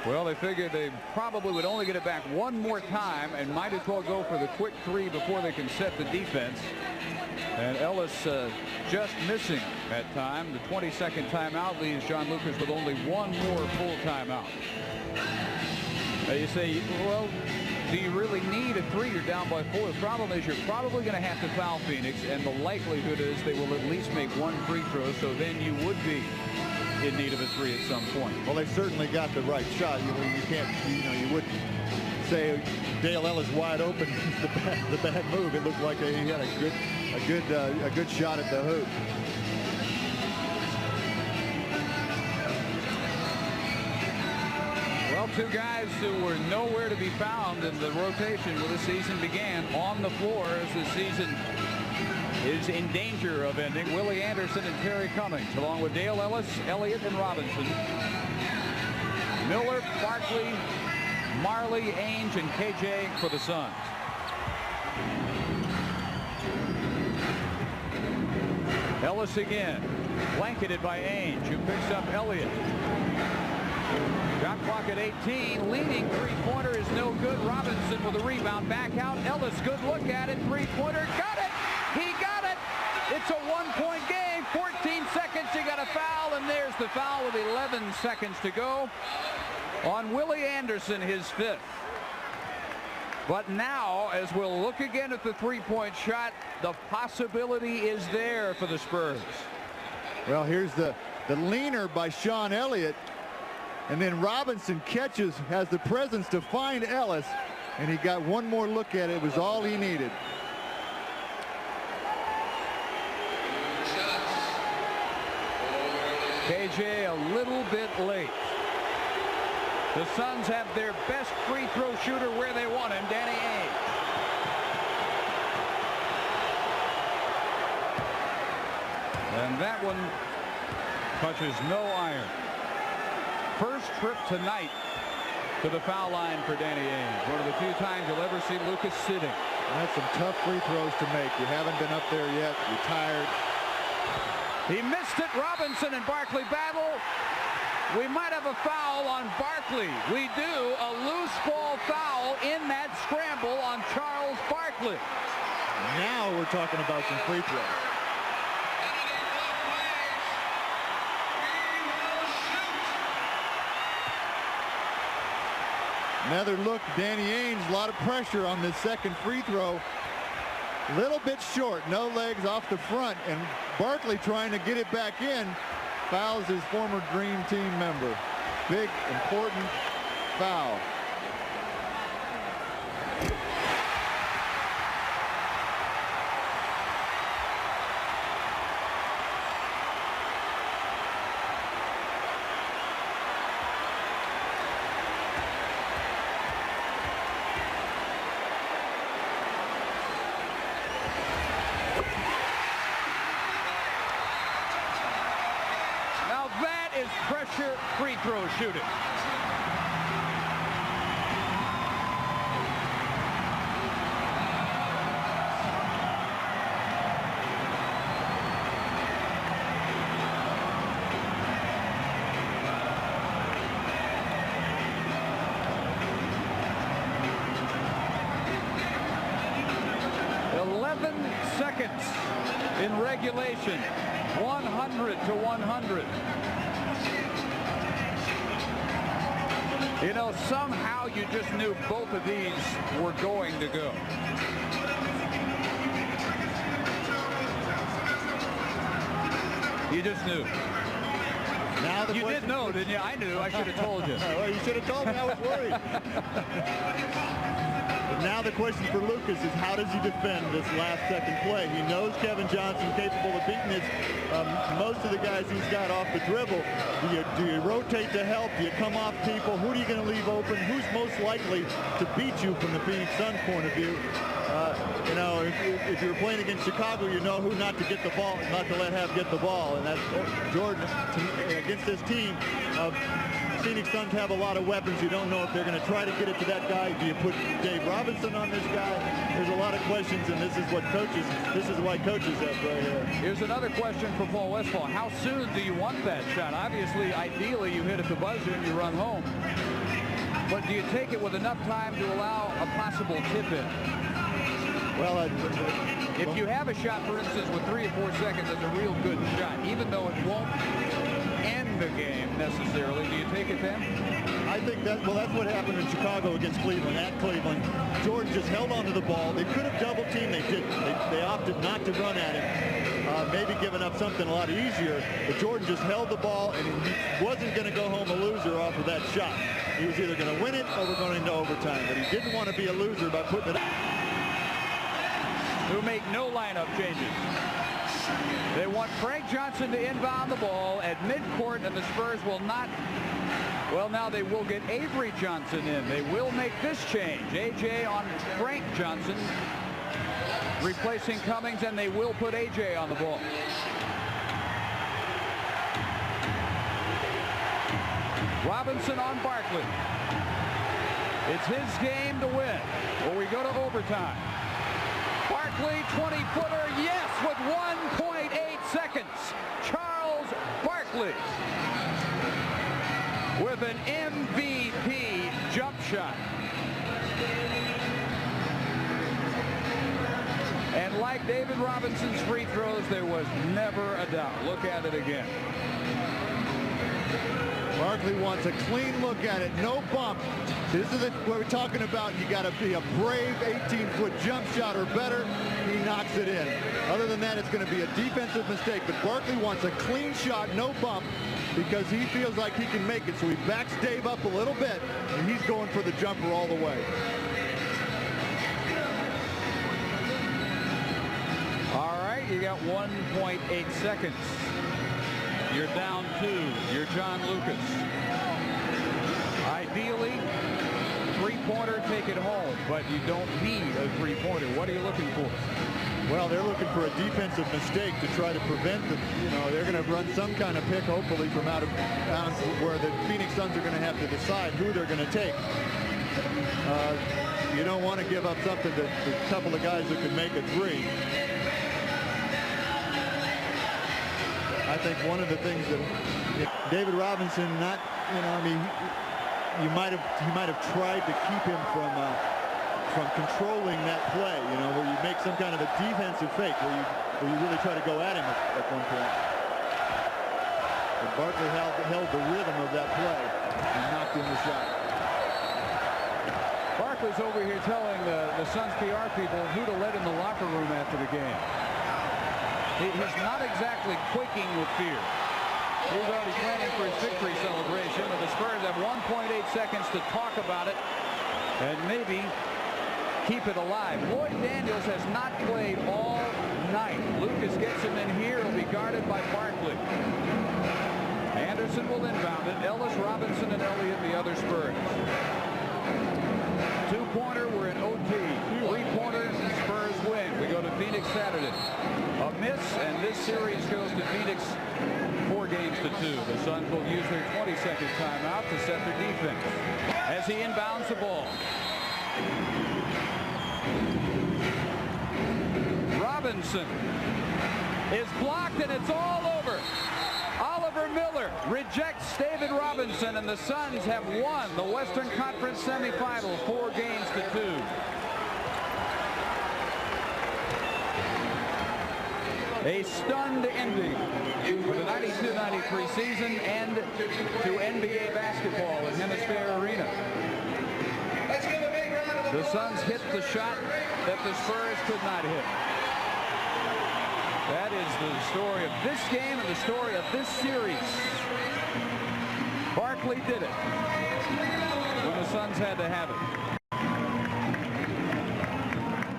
Well, they figured they probably would only get it back one more time and might as well go for the quick 3 before they can set the defense. And Ellis just missing that time. The 22nd timeout leaves John Lucas with only one more full timeout. Now you say, well, do you really need a 3? You're down by 4. The problem is you're probably going to have to foul Phoenix, and the likelihood is they will at least make one free throw, so then you would be in need of a 3 at some point. Well, they certainly got the right shot. You can't, you wouldn't say Dale Ellis wide open. the bad move. It looked like he had a good shot at the hoop. Well, 2 guys who were nowhere to be found in the rotation when the season began on the floor as the season is in danger of ending. Willie Anderson and Terry Cummings, along with Dale Ellis, Elliott, and Robinson. Miller, Barkley, Marley, Ainge, and KJ for the Suns. Ellis again, blanketed by Ainge, who picks up Elliott. Shot clock at 18, leaning three-pointer is no good. Robinson with a rebound, back out. Ellis, good look at it, three-pointer, got it! He got it! It's a one-point game, 14 seconds, he got a foul, and there's the foul with 11 seconds to go on Willie Anderson, his fifth. But now, as we'll look again at the three-point shot, the possibility is there for the Spurs. Well, here's the leaner by Sean Elliott. And then Robinson catches, has the presence to find Ellis. And he got one more look at it. It was all he needed. KJ a little bit late. The Suns have their best free throw shooter where they want him, Danny Ainge. And that one touches no iron. First trip tonight to the foul line for Danny Ainge. One of the few times you'll ever see Lucas sitting. That's some tough free throws to make. You haven't been up there yet. You're tired. He missed it. Robinson and Barkley battle. We might have a foul on Barkley. We do. A loose ball foul in that scramble on Charles Barkley. Now we're talking about some free throws. Another look, Danny Ainge, a lot of pressure on this second free throw. Little bit short, no legs off the front, and Barkley trying to get it back in, fouls his former Dream Team member. Big, important foul. Pressure free throw shooting. Seconds in regulation, 100 to 100. You know, somehow you just knew both of these were going to go. You just knew. Now you did know, didn't you? I knew. I should have told you. Well, you should have told me. I was worried. But now the question for Lucas is, how does he defend this last second play? He knows Kevin Johnson capable of beating his, most of the guys he's got off the dribble. Do you rotate to help? Do you come off people? Who are you going to leave open? Who's most likely to beat you from the Phoenix Suns point of view? You know, if you're playing against Chicago, you know who not to get the ball, not to let him get the ball. And that's Jordan against this team. Phoenix Suns have a lot of weapons. You don't know if they're going to try to get it to that guy. Do you put Dave Robinson on this guy? There's a lot of questions, and this is why coaches have right here. Here's another question for Paul Westphal. How soon do you want that shot? Obviously, ideally, you hit at the buzzer and you run home. But do you take it with enough time to allow a possible tip-in? Well, if you have a shot, for instance, with 3 or 4 seconds, that's a real good shot, even though it won't end the game necessarily. Do you take it then? I think that's what happened in Chicago against Cleveland. At Cleveland, Jordan just held onto the ball. They could have double teamed. They didn't. They opted not to run at him. Maybe giving up something a lot easier. But Jordan just held the ball, and he wasn't going to go home a loser off of that shot. He was either going to win it or we're going into overtime. But he didn't want to be a loser by putting it out. Who make no lineup changes. They want Frank Johnson to inbound the ball at midcourt, and the Spurs will not. Well, now they will get Avery Johnson in. They will make this change. AJ on Frank Johnson, replacing Cummings, and they will put AJ on the ball. Robinson on Barkley. It's his game to win, or we go to overtime. Barkley, 20-footer, yes, with 1.8 seconds. Charles Barkley with an MVP jump shot. And like David Robinson's free throws, there was never a doubt. Look at it again. Barkley wants a clean look at it, no bump. This is what we're talking about. You got to be a brave 18-foot jump shot or better. He knocks it in. Other than that, it's going to be a defensive mistake. But Barkley wants a clean shot, no bump, because he feels like he can make it. So he backs Dave up a little bit, and he's going for the jumper all the way. All right, you got 1.8 seconds. You're down 2. You're John Lucas. Ideally, three-pointer, take it home, but you don't need a three-pointer. What are you looking for? Well, they're looking for a defensive mistake to try to prevent the, they're going to run some kind of pick, hopefully, from out of bounds where the Phoenix Suns are going to have to decide who they're going to take. You don't want to give up something to a couple of guys who can make a three. I think one of the things that David Robinson, he might have tried to keep him from controlling that play, where you make some kind of a defensive fake, where you really try to go at him at one point. But Barkley held the rhythm of that play and knocked in the shot. Barkley's over here telling the Suns PR people who to let in the locker room after the game. He's not exactly quaking with fear. He's already planning for his victory celebration, but the Spurs have 1.8 seconds to talk about it and maybe keep it alive. Lloyd Daniels has not played all night. Lucas gets him in here. He'll be guarded by Barkley. Anderson will inbound it. Ellis, Robinson, and Elliott the other Spurs. Two-pointer, we're in OT. Three-pointer, Spurs win. We go to Phoenix Saturday. A miss, and this series goes to Phoenix 4 games to 2. The Suns will use their 20-second timeout to set their defense as he inbounds the ball. Robinson is blocked, and it's all over. Oliver Miller rejects David Robinson, and the Suns have won the Western Conference semifinal 4 games to 2. A stunned ending for the 92-93 season and to NBA basketball at Hemisphere Arena. The Suns hit the shot that the Spurs could not hit. That is the story of this game and the story of this series. Barkley did it when the Suns had to have it.